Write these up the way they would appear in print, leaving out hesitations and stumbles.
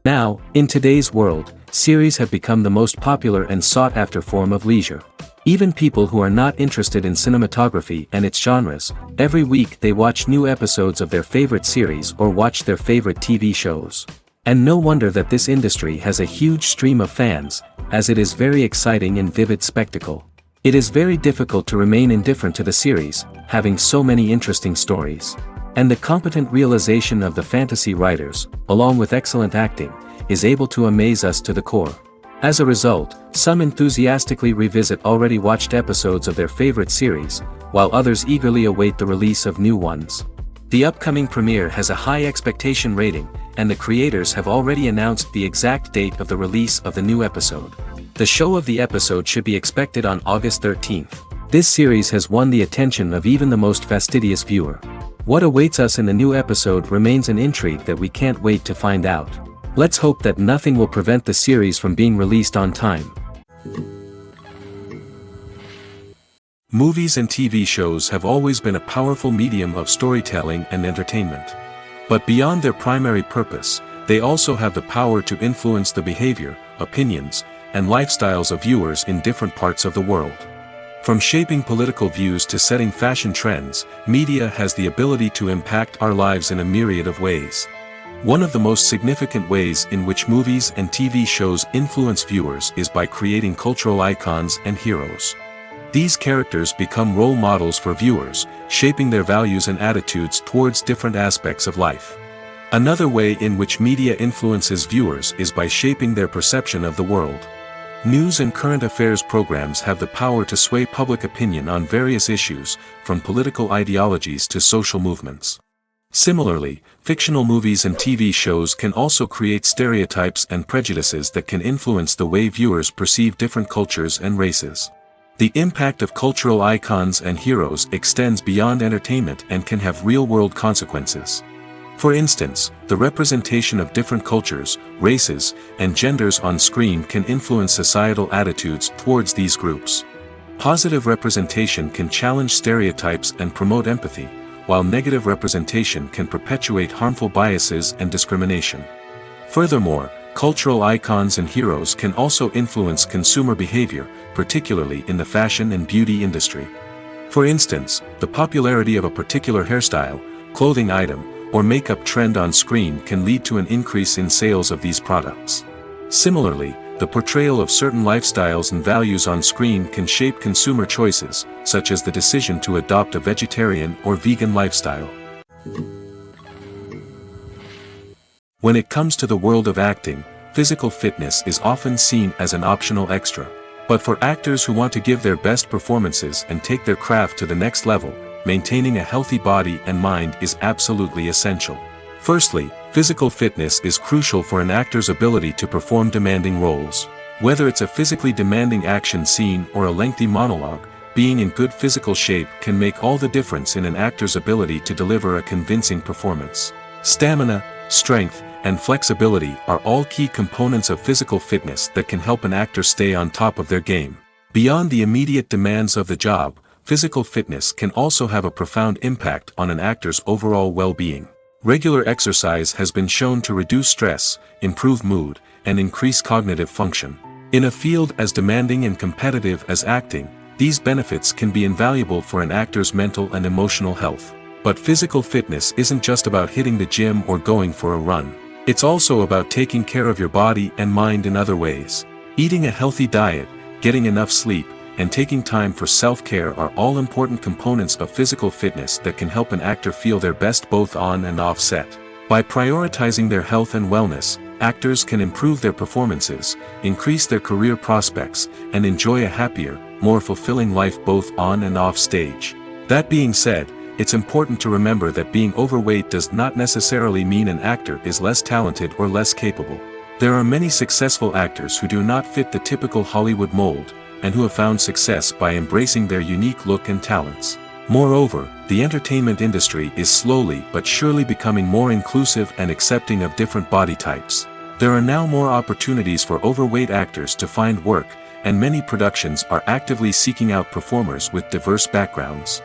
Now, in today's world, series have become the most popular and sought-after form of leisure. Even people who are not interested in cinematography and its genres, every week they watch new episodes of their favorite series or watch their favorite TV shows. And no wonder that this industry has a huge stream of fans, as it is very exciting and vivid spectacle. It is very difficult to remain indifferent to the series, having so many interesting stories. And the competent realization of the fantasy writers, along with excellent acting, is able to amaze us to the core. As a result, some enthusiastically revisit already watched episodes of their favorite series, while others eagerly await the release of new ones. The upcoming premiere has a high expectation rating, and the creators have already announced the exact date of the release of the new episode. The show of the episode should be expected on August 13th. This series has won the attention of even the most fastidious viewer. What awaits us in the new episode remains an intrigue that we can't wait to find out. Let's hope that nothing will prevent the series from being released on time. Movies and TV shows have always been a powerful medium of storytelling and entertainment. But beyond their primary purpose, they also have the power to influence the behavior, opinions, and lifestyles of viewers in different parts of the world. From shaping political views to setting fashion trends, media has the ability to impact our lives in a myriad of ways. One of the most significant ways in which movies and TV shows influence viewers is by creating cultural icons and heroes. These characters become role models for viewers, shaping their values and attitudes towards different aspects of life. Another way in which media influences viewers is by shaping their perception of the world. News and current affairs programs have the power to sway public opinion on various issues, from political ideologies to social movements. Similarly, fictional movies and TV shows can also create stereotypes and prejudices that can influence the way viewers perceive different cultures and races. The impact of cultural icons and heroes extends beyond entertainment and can have real-world consequences. For instance, the representation of different cultures, races, and genders on screen can influence societal attitudes towards these groups. Positive representation can challenge stereotypes and promote empathy, while negative representation can perpetuate harmful biases and discrimination. Furthermore, cultural icons and heroes can also influence consumer behavior, particularly in the fashion and beauty industry. For instance, the popularity of a particular hairstyle, clothing item, or makeup trend on screen can lead to an increase in sales of these products. Similarly, the portrayal of certain lifestyles and values on screen can shape consumer choices, such as the decision to adopt a vegetarian or vegan lifestyle. When it comes to the world of acting, physical fitness is often seen as an optional extra. But for actors who want to give their best performances and take their craft to the next level, maintaining a healthy body and mind is absolutely essential. Firstly, physical fitness is crucial for an actor's ability to perform demanding roles. Whether it's a physically demanding action scene or a lengthy monologue, being in good physical shape can make all the difference in an actor's ability to deliver a convincing performance. Stamina, strength, and flexibility are all key components of physical fitness that can help an actor stay on top of their game. Beyond the immediate demands of the job, physical fitness can also have a profound impact on an actor's overall well-being. Regular exercise has been shown to reduce stress, improve mood, and increase cognitive function. In a field as demanding and competitive as acting, these benefits can be invaluable for an actor's mental and emotional health. But physical fitness isn't just about hitting the gym or going for a run. It's also about taking care of your body and mind in other ways. Eating a healthy diet, getting enough sleep, and taking time for self-care are all important components of physical fitness that can help an actor feel their best both on and off set. By prioritizing their health and wellness, actors can improve their performances, increase their career prospects, and enjoy a happier, more fulfilling life both on and off stage. That being said, it's important to remember that being overweight does not necessarily mean an actor is less talented or less capable. There are many successful actors who do not fit the typical Hollywood mold, and who have found success by embracing their unique look and talents. Moreover, the entertainment industry is slowly but surely becoming more inclusive and accepting of different body types. There are now more opportunities for overweight actors to find work, and many productions are actively seeking out performers with diverse backgrounds.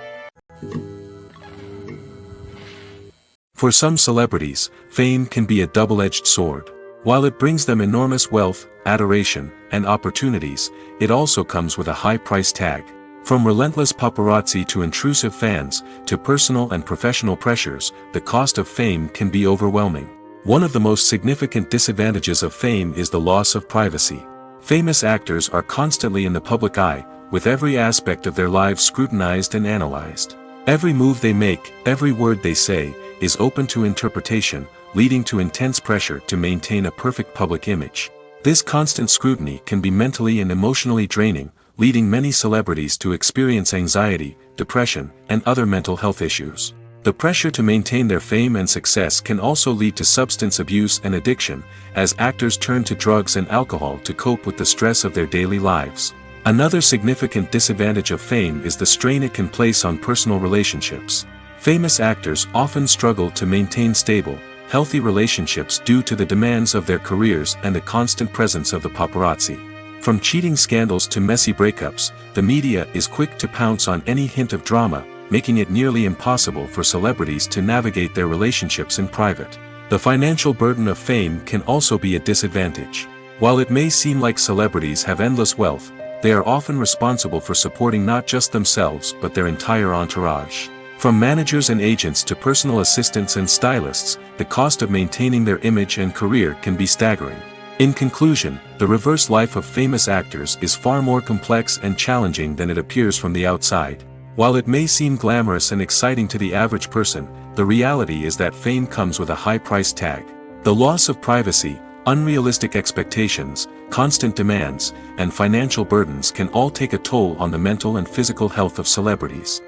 For some celebrities, fame can be a double-edged sword. While it brings them enormous wealth, adoration, and opportunities, it also comes with a high price tag. From relentless paparazzi to intrusive fans, to personal and professional pressures, the cost of fame can be overwhelming. One of the most significant disadvantages of fame is the loss of privacy. Famous actors are constantly in the public eye, with every aspect of their lives scrutinized and analyzed. Every move they make, every word they say, is open to interpretation, leading to intense pressure to maintain a perfect public image. This constant scrutiny can be mentally and emotionally draining, leading many celebrities to experience anxiety, depression, and other mental health issues. The pressure to maintain their fame and success can also lead to substance abuse and addiction, as actors turn to drugs and alcohol to cope with the stress of their daily lives. Another significant disadvantage of fame is the strain it can place on personal relationships. Famous actors often struggle to maintain stable, healthy relationships due to the demands of their careers and the constant presence of the paparazzi. From cheating scandals to messy breakups, the media is quick to pounce on any hint of drama, making it nearly impossible for celebrities to navigate their relationships in private. The financial burden of fame can also be a disadvantage. While it may seem like celebrities have endless wealth, they are often responsible for supporting not just themselves but their entire entourage. From managers and agents to personal assistants and stylists, the cost of maintaining their image and career can be staggering. In conclusion, the reverse life of famous actors is far more complex and challenging than it appears from the outside. While it may seem glamorous and exciting to the average person, the reality is that fame comes with a high price tag. The loss of privacy, unrealistic expectations, constant demands, and financial burdens can all take a toll on the mental and physical health of celebrities.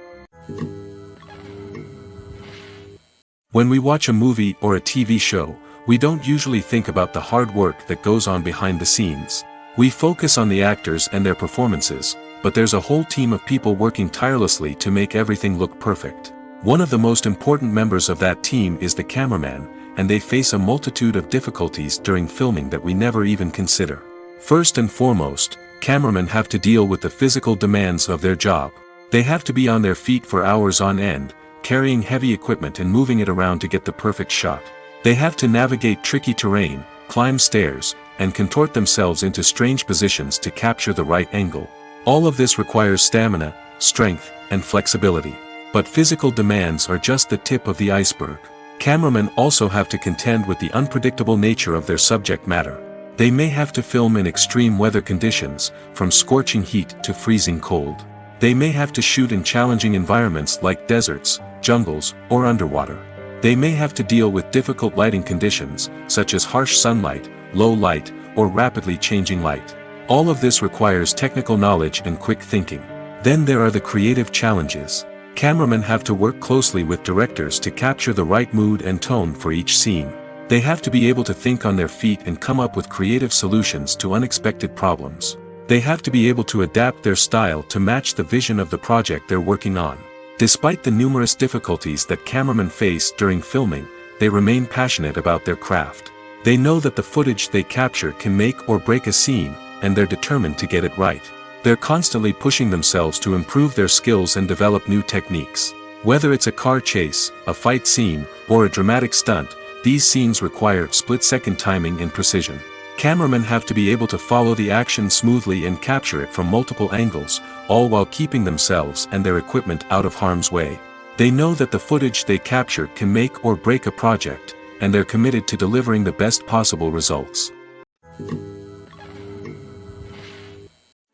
When we watch a movie or a TV show, we don't usually think about the hard work that goes on behind the scenes. We focus on the actors and their performances, but there's a whole team of people working tirelessly to make everything look perfect. One of the most important members of that team is the cameraman, and they face a multitude of difficulties during filming that we never even consider. First and foremost, cameramen have to deal with the physical demands of their job. They have to be on their feet for hours on end, carrying heavy equipment and moving it around to get the perfect shot. They have to navigate tricky terrain, climb stairs, and contort themselves into strange positions to capture the right angle. All of this requires stamina, strength, and flexibility. But physical demands are just the tip of the iceberg. Cameramen also have to contend with the unpredictable nature of their subject matter. They may have to film in extreme weather conditions, from scorching heat to freezing cold. They may have to shoot in challenging environments like deserts, jungles, or underwater. They may have to deal with difficult lighting conditions, such as harsh sunlight, low light, or rapidly changing light. All of this requires technical knowledge and quick thinking. Then there are the creative challenges. Cameramen have to work closely with directors to capture the right mood and tone for each scene. They have to be able to think on their feet and come up with creative solutions to unexpected problems. They have to be able to adapt their style to match the vision of the project they're working on. Despite the numerous difficulties that cameramen face during filming, they remain passionate about their craft. They know that the footage they capture can make or break a scene, and they're determined to get it right. They're constantly pushing themselves to improve their skills and develop new techniques. Whether it's a car chase, a fight scene, or a dramatic stunt, these scenes require split-second timing and precision. Cameramen have to be able to follow the action smoothly and capture it from multiple angles, all while keeping themselves and their equipment out of harm's way. They know that the footage they capture can make or break a project, and they're committed to delivering the best possible results.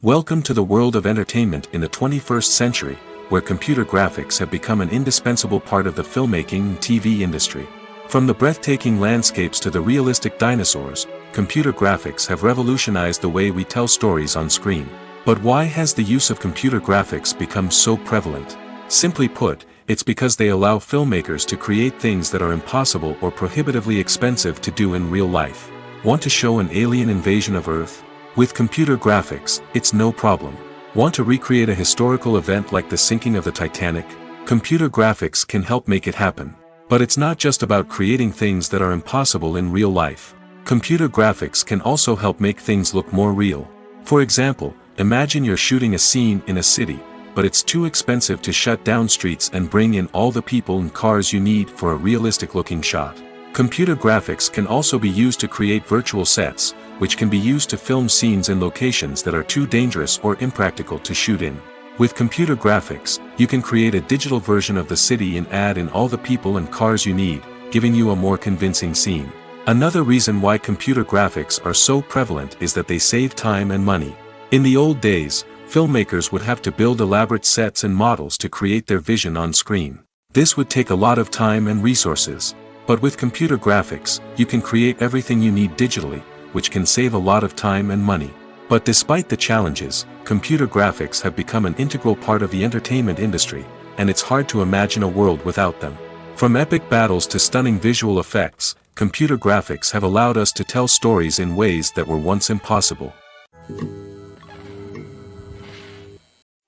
Welcome to the world of entertainment in the 21st century, where computer graphics have become an indispensable part of the filmmaking and TV industry. From the breathtaking landscapes to the realistic dinosaurs, computer graphics have revolutionized the way we tell stories on screen. But why has the use of computer graphics become so prevalent? Simply put, it's because they allow filmmakers to create things that are impossible or prohibitively expensive to do in real life. Want to show an alien invasion of Earth? With computer graphics, it's no problem. Want to recreate a historical event like the sinking of the Titanic? Computer graphics can help make it happen. But it's not just about creating things that are impossible in real life. Computer graphics can also help make things look more real. For example, imagine you're shooting a scene in a city, but it's too expensive to shut down streets and bring in all the people and cars you need for a realistic-looking shot. Computer graphics can also be used to create virtual sets, which can be used to film scenes in locations that are too dangerous or impractical to shoot in. With computer graphics, you can create a digital version of the city and add in all the people and cars you need, giving you a more convincing scene. Another reason why computer graphics are so prevalent is that they save time and money. In the old days, filmmakers would have to build elaborate sets and models to create their vision on screen. This would take a lot of time and resources. But with computer graphics, you can create everything you need digitally, which can save a lot of time and money. But despite the challenges, computer graphics have become an integral part of the entertainment industry, and it's hard to imagine a world without them. From epic battles to stunning visual effects, computer graphics have allowed us to tell stories in ways that were once impossible.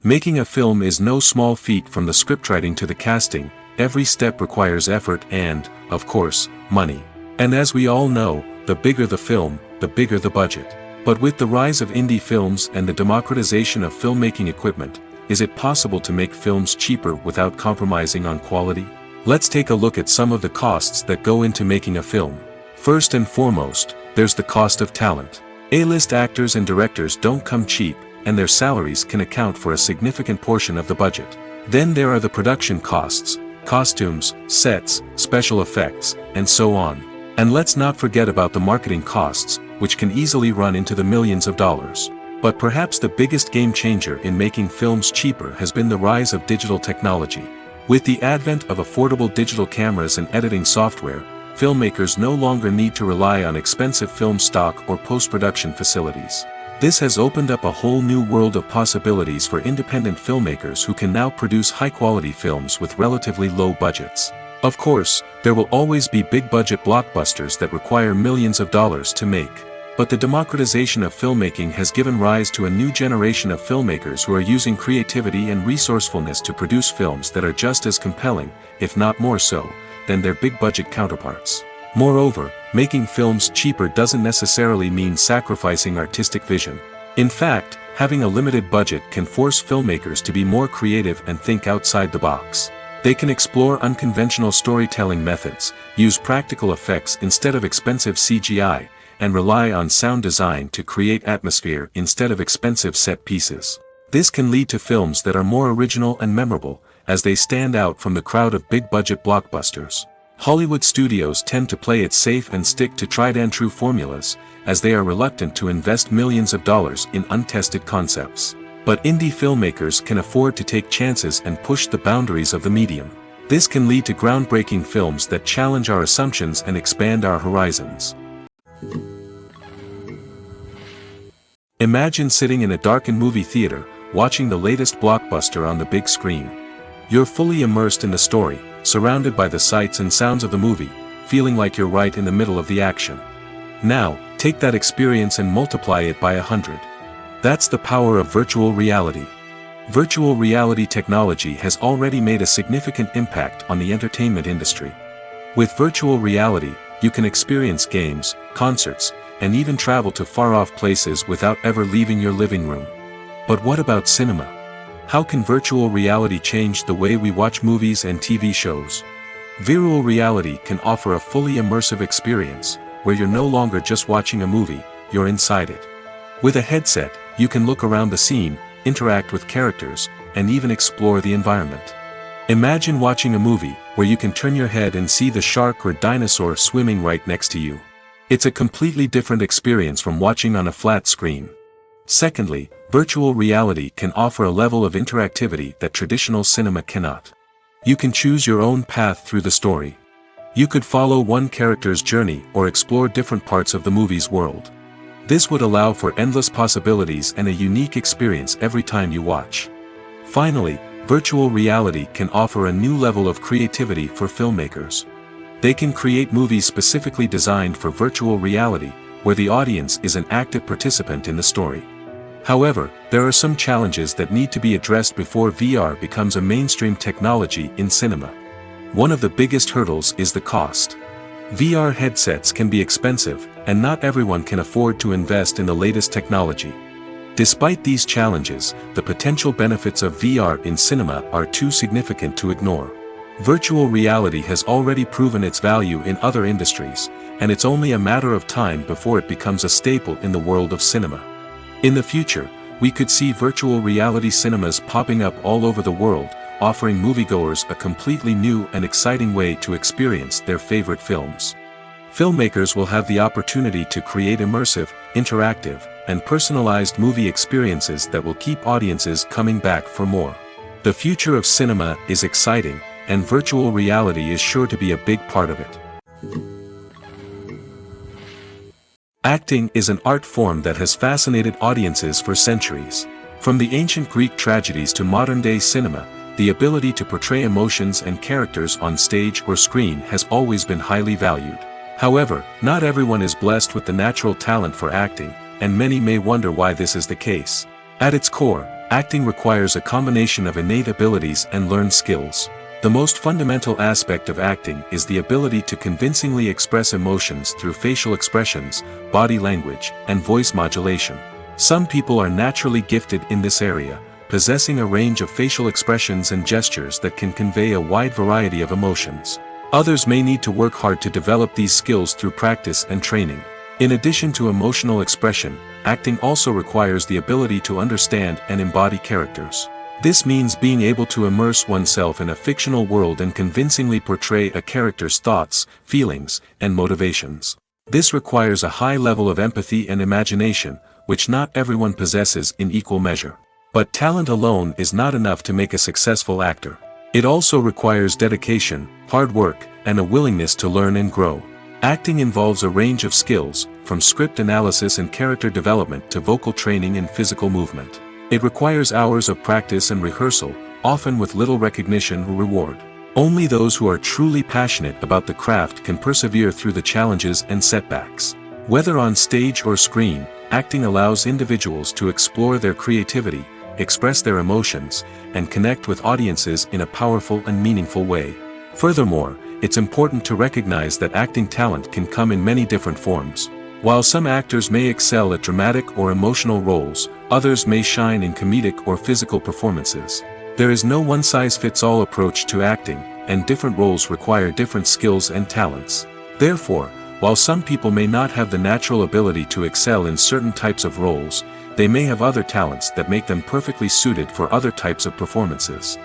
Making a film is no small feat. From the scriptwriting to the casting, every step requires effort and, of course, money. And as we all know, the bigger the film, the bigger the budget. But with the rise of indie films and the democratization of filmmaking equipment, is it possible to make films cheaper without compromising on quality? Let's take a look at some of the costs that go into making a film. First and foremost, there's the cost of talent. A-list actors and directors don't come cheap, and their salaries can account for a significant portion of the budget. Then there are the production costs, costumes, sets, special effects, and so on. And let's not forget about the marketing costs, which can easily run into the millions of dollars. But perhaps the biggest game changer in making films cheaper has been the rise of digital technology. With the advent of affordable digital cameras and editing software, filmmakers no longer need to rely on expensive film stock or post-production facilities. This has opened up a whole new world of possibilities for independent filmmakers who can now produce high-quality films with relatively low budgets. Of course, there will always be big-budget blockbusters that require millions of dollars to make. But the democratization of filmmaking has given rise to a new generation of filmmakers who are using creativity and resourcefulness to produce films that are just as compelling, if not more so, than their big-budget counterparts. Moreover, making films cheaper doesn't necessarily mean sacrificing artistic vision. In fact, having a limited budget can force filmmakers to be more creative and think outside the box. They can explore unconventional storytelling methods, use practical effects instead of expensive CGI, and rely on sound design to create atmosphere instead of expensive set pieces. This can lead to films that are more original and memorable, as they stand out from the crowd of big-budget blockbusters. Hollywood studios tend to play it safe and stick to tried-and-true formulas, as they are reluctant to invest millions of dollars in untested concepts. But indie filmmakers can afford to take chances and push the boundaries of the medium. This can lead to groundbreaking films that challenge our assumptions and expand our horizons. Imagine sitting in a darkened movie theater, watching the latest blockbuster on the big screen. You're fully immersed in the story, surrounded by the sights and sounds of the movie, feeling like you're right in the middle of the action. Now, take that experience and multiply it by 100. That's the power of virtual reality. Virtual reality technology has already made a significant impact on the entertainment industry. With virtual reality, you can experience games, concerts, and even travel to far-off places without ever leaving your living room. But what about cinema? How can virtual reality change the way we watch movies and TV shows? Virtual reality can offer a fully immersive experience, where you're no longer just watching a movie, you're inside it. With a headset, you can look around the scene, interact with characters, and even explore the environment. Imagine watching a movie, where you can turn your head and see the shark or dinosaur swimming right next to you. It's a completely different experience from watching on a flat screen. Secondly, virtual reality can offer a level of interactivity that traditional cinema cannot. You can choose your own path through the story. You could follow one character's journey or explore different parts of the movie's world. This would allow for endless possibilities and a unique experience every time you watch. Finally, virtual reality can offer a new level of creativity for filmmakers. They can create movies specifically designed for virtual reality, where the audience is an active participant in the story. However, there are some challenges that need to be addressed before VR becomes a mainstream technology in cinema. One of the biggest hurdles is the cost. VR headsets can be expensive, and not everyone can afford to invest in the latest technology. Despite these challenges, the potential benefits of VR in cinema are too significant to ignore. Virtual reality has already proven its value in other industries, and it's only a matter of time before it becomes a staple in the world of cinema. In the future, we could see virtual reality cinemas popping up all over the world, offering moviegoers a completely new and exciting way to experience their favorite films. Filmmakers will have the opportunity to create immersive, interactive, and personalized movie experiences that will keep audiences coming back for more. The future of cinema is exciting, and virtual reality is sure to be a big part of it. Acting is an art form that has fascinated audiences for centuries. From the ancient Greek tragedies to modern-day cinema, the ability to portray emotions and characters on stage or screen has always been highly valued. However, not everyone is blessed with the natural talent for acting, and many may wonder why this is the case. At its core, acting requires a combination of innate abilities and learned skills. The most fundamental aspect of acting is the ability to convincingly express emotions through facial expressions, body language, and voice modulation. Some people are naturally gifted in this area, possessing a range of facial expressions and gestures that can convey a wide variety of emotions. Others may need to work hard to develop these skills through practice and training. In addition to emotional expression, acting also requires the ability to understand and embody characters. This means being able to immerse oneself in a fictional world and convincingly portray a character's thoughts, feelings, and motivations. This requires a high level of empathy and imagination, which not everyone possesses in equal measure. But talent alone is not enough to make a successful actor. It also requires dedication, hard work, and a willingness to learn and grow. Acting involves a range of skills, from script analysis and character development to vocal training and physical movement. It requires hours of practice and rehearsal, often with little recognition or reward. Only those who are truly passionate about the craft can persevere through the challenges and setbacks. Whether on stage or screen, acting allows individuals to explore their creativity, express their emotions, and connect with audiences in a powerful and meaningful way. Furthermore, it's important to recognize that acting talent can come in many different forms. While some actors may excel at dramatic or emotional roles, others may shine in comedic or physical performances. There is no one-size-fits-all approach to acting, and different roles require different skills and talents. Therefore, while some people may not have the natural ability to excel in certain types of roles, they may have other talents that make them perfectly suited for other types of performances.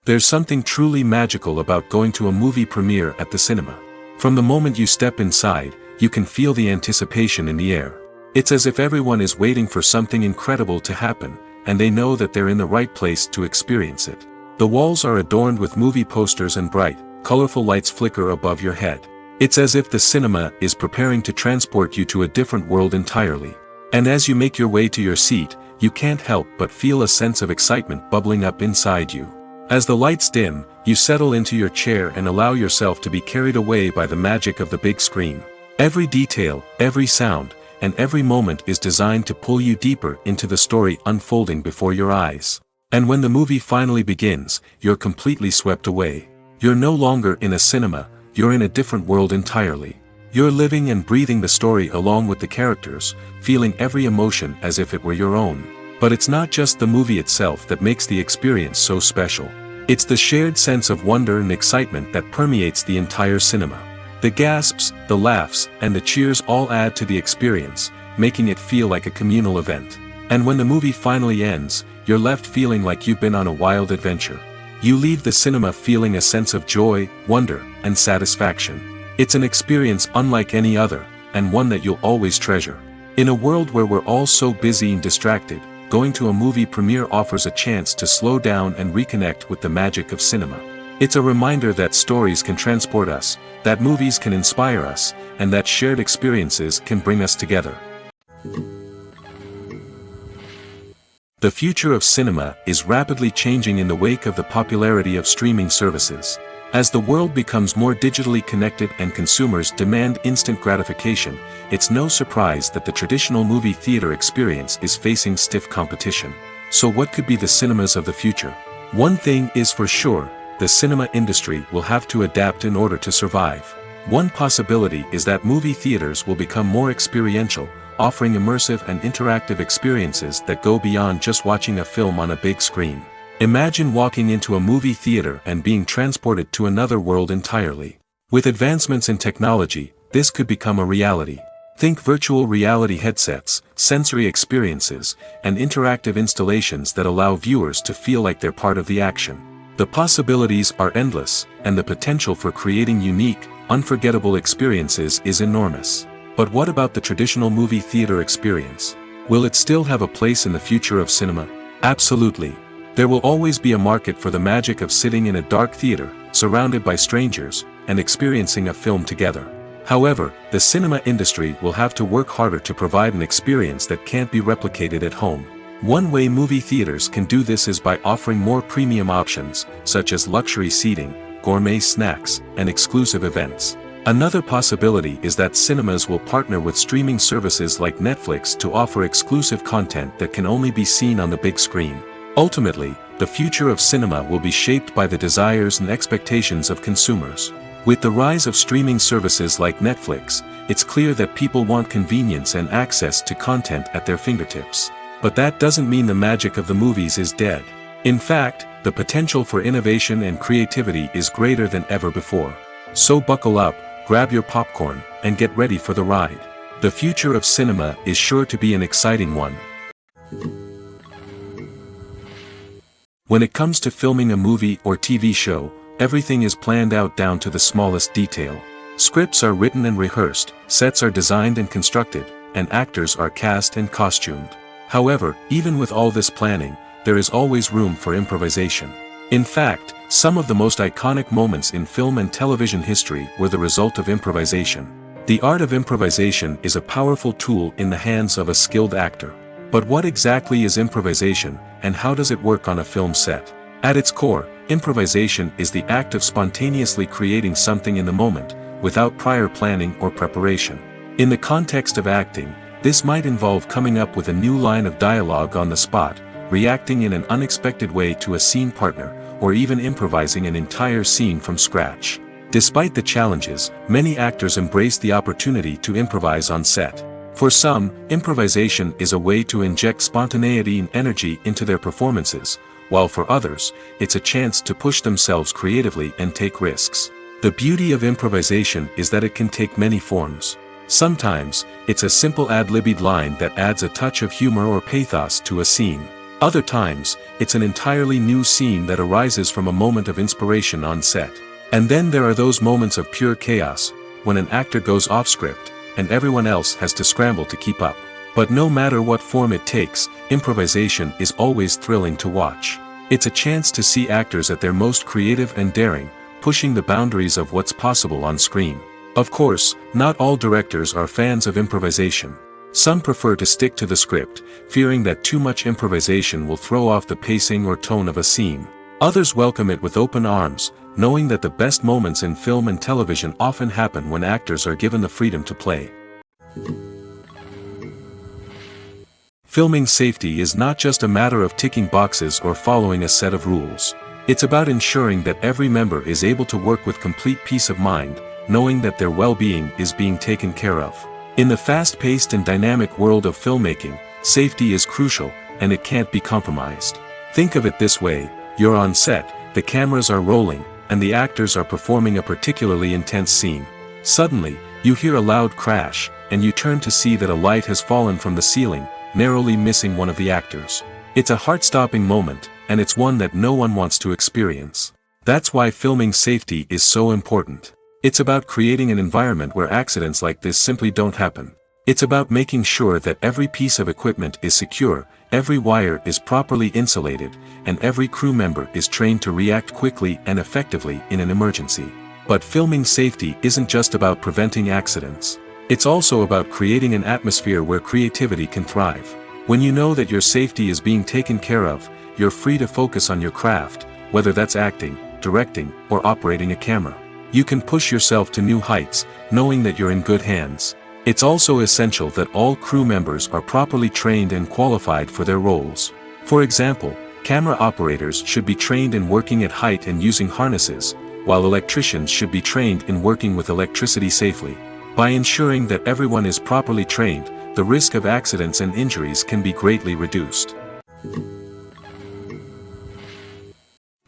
There's something truly magical about going to a movie premiere at the cinema. From the moment you step inside, you can feel the anticipation in the air. It's as if everyone is waiting for something incredible to happen, and they know that they're in the right place to experience it. The walls are adorned with movie posters and bright, colorful lights flicker above your head. It's as if the cinema is preparing to transport you to a different world entirely. And as you make your way to your seat, you can't help but feel a sense of excitement bubbling up inside you. As the lights dim, you settle into your chair and allow yourself to be carried away by the magic of the big screen. Every detail, every sound, and every moment is designed to pull you deeper into the story unfolding before your eyes. And when the movie finally begins, you're completely swept away. You're no longer in a cinema, you're in a different world entirely. You're living and breathing the story along with the characters, feeling every emotion as if it were your own. But it's not just the movie itself that makes the experience so special. It's the shared sense of wonder and excitement that permeates the entire cinema. The gasps, the laughs, and the cheers all add to the experience, making it feel like a communal event. And when the movie finally ends, you're left feeling like you've been on a wild adventure. You leave the cinema feeling a sense of joy, wonder, and satisfaction. It's an experience unlike any other, and one that you'll always treasure. In a world where we're all so busy and distracted, going to a movie premiere offers a chance to slow down and reconnect with the magic of cinema. It's a reminder that stories can transport us, that movies can inspire us, and that shared experiences can bring us together. The future of cinema is rapidly changing in the wake of the popularity of streaming services. As the world becomes more digitally connected and consumers demand instant gratification, it's no surprise that the traditional movie theater experience is facing stiff competition. So what could be the cinemas of the future? One thing is for sure, the cinema industry will have to adapt in order to survive. One possibility is that movie theaters will become more experiential, offering immersive and interactive experiences that go beyond just watching a film on a big screen. Imagine walking into a movie theater and being transported to another world entirely. With advancements in technology, this could become a reality. Think virtual reality headsets, sensory experiences, and interactive installations that allow viewers to feel like they're part of the action. The possibilities are endless, and the potential for creating unique, unforgettable experiences is enormous. But what about the traditional movie theater experience? Will it still have a place in the future of cinema? Absolutely. There will always be a market for the magic of sitting in a dark theater, surrounded by strangers, and experiencing a film together. However, the cinema industry will have to work harder to provide an experience that can't be replicated at home. One way movie theaters can do this is by offering more premium options, such as luxury seating, gourmet snacks, and exclusive events. Another possibility is that cinemas will partner with streaming services like Netflix to offer exclusive content that can only be seen on the big screen. Ultimately, the future of cinema will be shaped by the desires and expectations of consumers. With the rise of streaming services like Netflix, it's clear that people want convenience and access to content at their fingertips. But that doesn't mean the magic of the movies is dead. In fact, the potential for innovation and creativity is greater than ever before. So buckle up, grab your popcorn, and get ready for the ride. The future of cinema is sure to be an exciting one. When it comes to filming a movie or TV show, everything is planned out down to the smallest detail. Scripts are written and rehearsed, sets are designed and constructed, and actors are cast and costumed. However, even with all this planning, there is always room for improvisation. In fact, some of the most iconic moments in film and television history were the result of improvisation. The art of improvisation is a powerful tool in the hands of a skilled actor. But what exactly is improvisation, and how does it work on a film set? At its core, improvisation is the act of spontaneously creating something in the moment, without prior planning or preparation. In the context of acting, this might involve coming up with a new line of dialogue on the spot, reacting in an unexpected way to a scene partner, or even improvising an entire scene from scratch. Despite the challenges, many actors embrace the opportunity to improvise on set. For some, improvisation is a way to inject spontaneity and energy into their performances, while for others, it's a chance to push themselves creatively and take risks. The beauty of improvisation is that it can take many forms. Sometimes, it's a simple ad-libbed line that adds a touch of humor or pathos to a scene. Other times, it's an entirely new scene that arises from a moment of inspiration on set. And then there are those moments of pure chaos, when an actor goes off script, and everyone else has to scramble to keep up. But no matter what form it takes, improvisation is always thrilling to watch. It's a chance to see actors at their most creative and daring, pushing the boundaries of what's possible on screen. Of course, not all directors are fans of improvisation. Some prefer to stick to the script, fearing that too much improvisation will throw off the pacing or tone of a scene. Others welcome it with open arms, knowing that the best moments in film and television often happen when actors are given the freedom to play. Filming safety is not just a matter of ticking boxes or following a set of rules. It's about ensuring that every member is able to work with complete peace of mind, knowing that their well-being is being taken care of. In the fast-paced and dynamic world of filmmaking, safety is crucial, and it can't be compromised. Think of it this way: you're on set, the cameras are rolling, and the actors are performing a particularly intense scene. Suddenly, you hear a loud crash, and you turn to see that a light has fallen from the ceiling, narrowly missing one of the actors. It's a heart-stopping moment, and it's one that no one wants to experience. That's why filming safety is so important. It's about creating an environment where accidents like this simply don't happen. It's about making sure that every piece of equipment is secure, every wire is properly insulated, and every crew member is trained to react quickly and effectively in an emergency. But filming safety isn't just about preventing accidents. It's also about creating an atmosphere where creativity can thrive. When you know that your safety is being taken care of, you're free to focus on your craft, whether that's acting, directing, or operating a camera. You can push yourself to new heights, knowing that you're in good hands. It's also essential that all crew members are properly trained and qualified for their roles. For example, camera operators should be trained in working at height and using harnesses, while electricians should be trained in working with electricity safely. By ensuring that everyone is properly trained, the risk of accidents and injuries can be greatly reduced.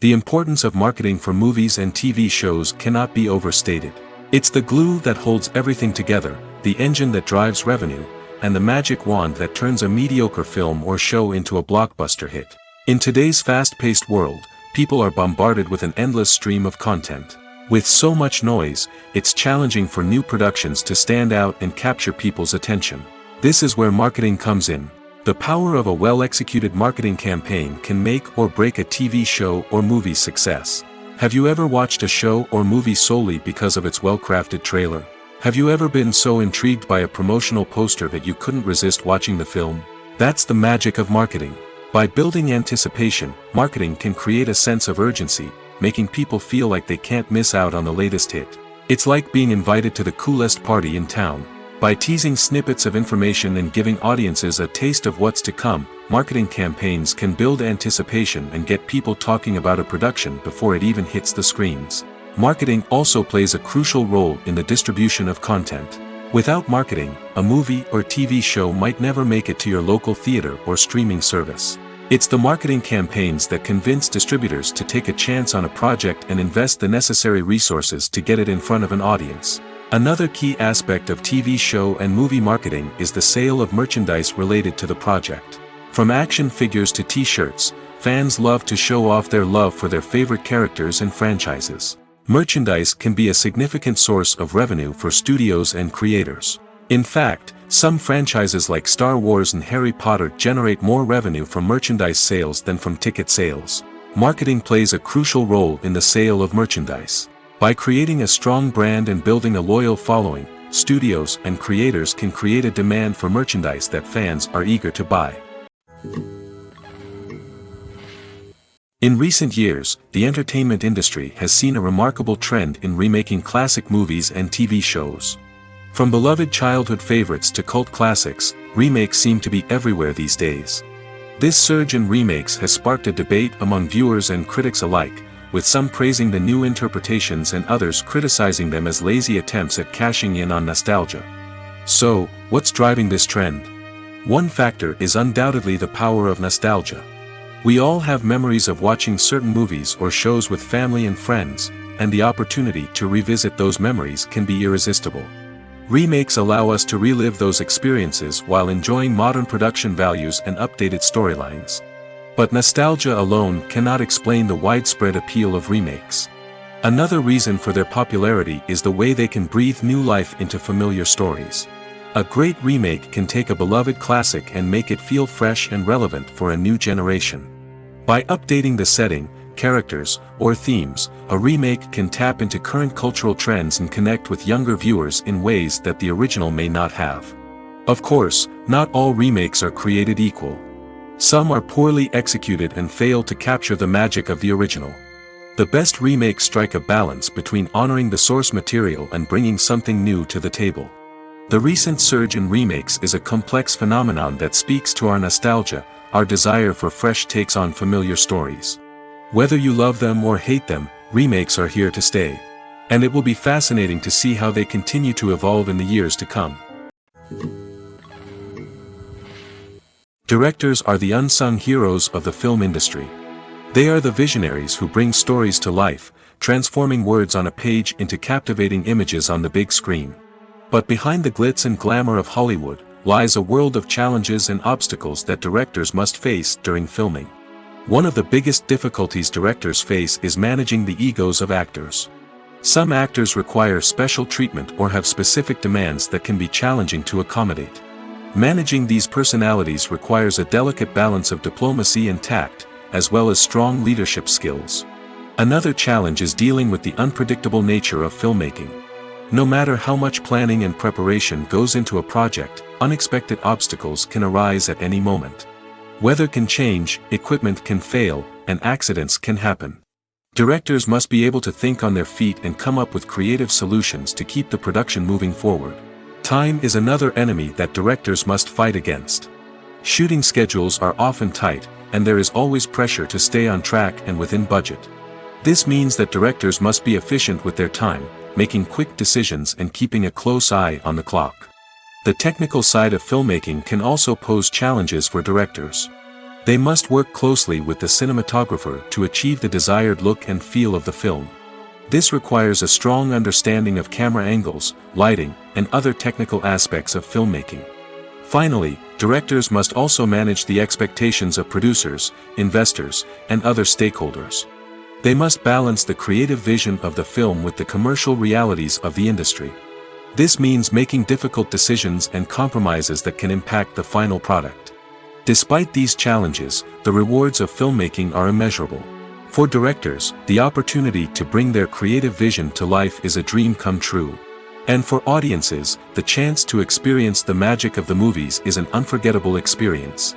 The importance of marketing for movies and TV shows cannot be overstated. It's the glue that holds everything together, the engine that drives revenue, and the magic wand that turns a mediocre film or show into a blockbuster hit. In today's fast-paced world, people are bombarded with an endless stream of content. With so much noise, it's challenging for new productions to stand out and capture people's attention. This is where marketing comes in. The power of a well-executed marketing campaign can make or break a TV show or movie's success. Have you ever watched a show or movie solely because of its well-crafted trailer? Have you ever been so intrigued by a promotional poster that you couldn't resist watching the film? That's the magic of marketing. By building anticipation, marketing can create a sense of urgency, making people feel like they can't miss out on the latest hit. It's like being invited to the coolest party in town. By teasing snippets of information and giving audiences a taste of what's to come, marketing campaigns can build anticipation and get people talking about a production before it even hits the screens. Marketing also plays a crucial role in the distribution of content. Without marketing, a movie or TV show might never make it to your local theater or streaming service. It's the marketing campaigns that convince distributors to take a chance on a project and invest the necessary resources to get it in front of an audience. Another key aspect of TV show and movie marketing is the sale of merchandise related to the project. From action figures to t-shirts, fans love to show off their love for their favorite characters and franchises. Merchandise can be a significant source of revenue for studios and creators. In fact, some franchises like Star Wars and Harry Potter generate more revenue from merchandise sales than from ticket sales. Marketing plays a crucial role in the sale of merchandise. By creating a strong brand and building a loyal following, studios and creators can create a demand for merchandise that fans are eager to buy. In recent years, the entertainment industry has seen a remarkable trend in remaking classic movies and TV shows. From beloved childhood favorites to cult classics, remakes seem to be everywhere these days. This surge in remakes has sparked a debate among viewers and critics alike, with some praising the new interpretations and others criticizing them as lazy attempts at cashing in on nostalgia. So, what's driving this trend? One factor is undoubtedly the power of nostalgia. We all have memories of watching certain movies or shows with family and friends, and the opportunity to revisit those memories can be irresistible. Remakes allow us to relive those experiences while enjoying modern production values and updated storylines. But nostalgia alone cannot explain the widespread appeal of remakes. Another reason for their popularity is the way they can breathe new life into familiar stories. A great remake can take a beloved classic and make it feel fresh and relevant for a new generation. By updating the setting, characters, or themes, a remake can tap into current cultural trends and connect with younger viewers in ways that the original may not have. Of course, not all remakes are created equal. Some are poorly executed and fail to capture the magic of the original. The best remakes strike a balance between honoring the source material and bringing something new to the table. The recent surge in remakes is a complex phenomenon that speaks to our nostalgia, our desire for fresh takes on familiar stories. Whether you love them or hate them, remakes are here to stay. And it will be fascinating to see how they continue to evolve in the years to come. Directors are the unsung heroes of the film industry. They are the visionaries who bring stories to life, transforming words on a page into captivating images on the big screen. But behind the glitz and glamour of Hollywood, lies a world of challenges and obstacles that directors must face during filming. One of the biggest difficulties directors face is managing the egos of actors. Some actors require special treatment or have specific demands that can be challenging to accommodate. Managing these personalities requires a delicate balance of diplomacy and tact, as well as strong leadership skills. Another challenge is dealing with the unpredictable nature of filmmaking. No matter how much planning and preparation goes into a project, unexpected obstacles can arise at any moment. Weather can change, equipment can fail, and accidents can happen. Directors must be able to think on their feet and come up with creative solutions to keep the production moving forward. Time is another enemy that directors must fight against. Shooting schedules are often tight, and there is always pressure to stay on track and within budget. This means that directors must be efficient with their time, making quick decisions and keeping a close eye on the clock. The technical side of filmmaking can also pose challenges for directors. They must work closely with the cinematographer to achieve the desired look and feel of the film. This requires a strong understanding of camera angles, lighting, and other technical aspects of filmmaking. Finally, directors must also manage the expectations of producers, investors, and other stakeholders. They must balance the creative vision of the film with the commercial realities of the industry. This means making difficult decisions and compromises that can impact the final product. Despite these challenges, the rewards of filmmaking are immeasurable. For directors, the opportunity to bring their creative vision to life is a dream come true. And for audiences, the chance to experience the magic of the movies is an unforgettable experience.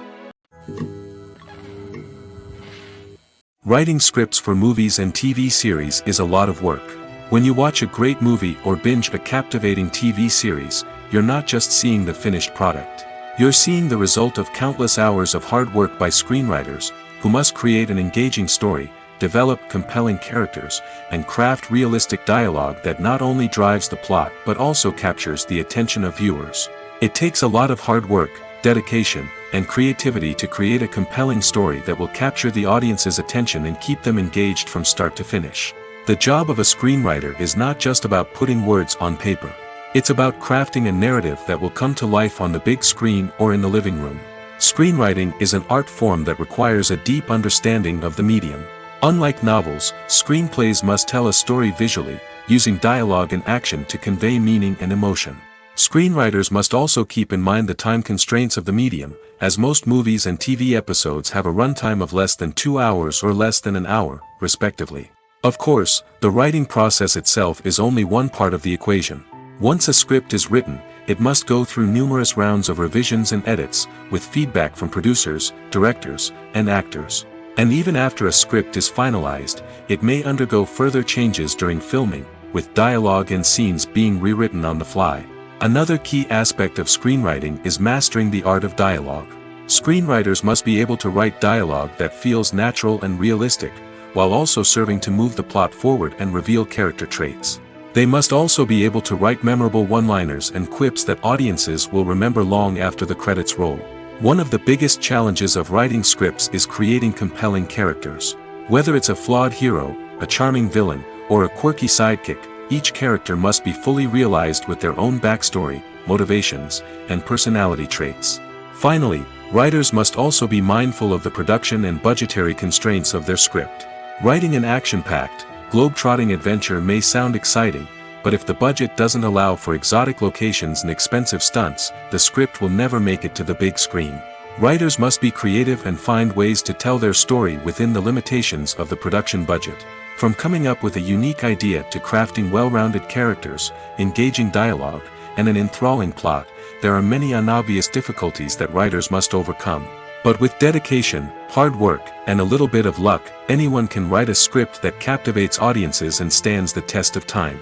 Writing scripts for movies and TV series is a lot of work. When you watch a great movie or binge a captivating TV series, you're not just seeing the finished product. You're seeing the result of countless hours of hard work by screenwriters, who must create an engaging story, develop compelling characters, and craft realistic dialogue that not only drives the plot but also captures the attention of viewers. It takes a lot of hard work, dedication, and creativity to create a compelling story that will capture the audience's attention and keep them engaged from start to finish. The job of a screenwriter is not just about putting words on paper. It's about crafting a narrative that will come to life on the big screen or in the living room. Screenwriting is an art form that requires a deep understanding of the medium. Unlike novels, screenplays must tell a story visually, using dialogue and action to convey meaning and emotion. Screenwriters must also keep in mind the time constraints of the medium, as most movies and TV episodes have a runtime of less than 2 hours or less than an hour, respectively. Of course, the writing process itself is only one part of the equation. Once a script is written, it must go through numerous rounds of revisions and edits, with feedback from producers, directors, and actors. And even after a script is finalized, it may undergo further changes during filming, with dialogue and scenes being rewritten on the fly. Another key aspect of screenwriting is mastering the art of dialogue. Screenwriters must be able to write dialogue that feels natural and realistic, while also serving to move the plot forward and reveal character traits. They must also be able to write memorable one-liners and quips that audiences will remember long after the credits roll. One of the biggest challenges of writing scripts is creating compelling characters. Whether it's a flawed hero, a charming villain, or a quirky sidekick, each character must be fully realized with their own backstory, motivations, and personality traits. Finally, writers must also be mindful of the production and budgetary constraints of their script. Writing an action-packed, globe-trotting adventure may sound exciting, but if the budget doesn't allow for exotic locations and expensive stunts, the script will never make it to the big screen. Writers must be creative and find ways to tell their story within the limitations of the production budget. From coming up with a unique idea to crafting well-rounded characters, engaging dialogue, and an enthralling plot, there are many unobvious difficulties that writers must overcome. But with dedication, hard work, and a little bit of luck, anyone can write a script that captivates audiences and stands the test of time.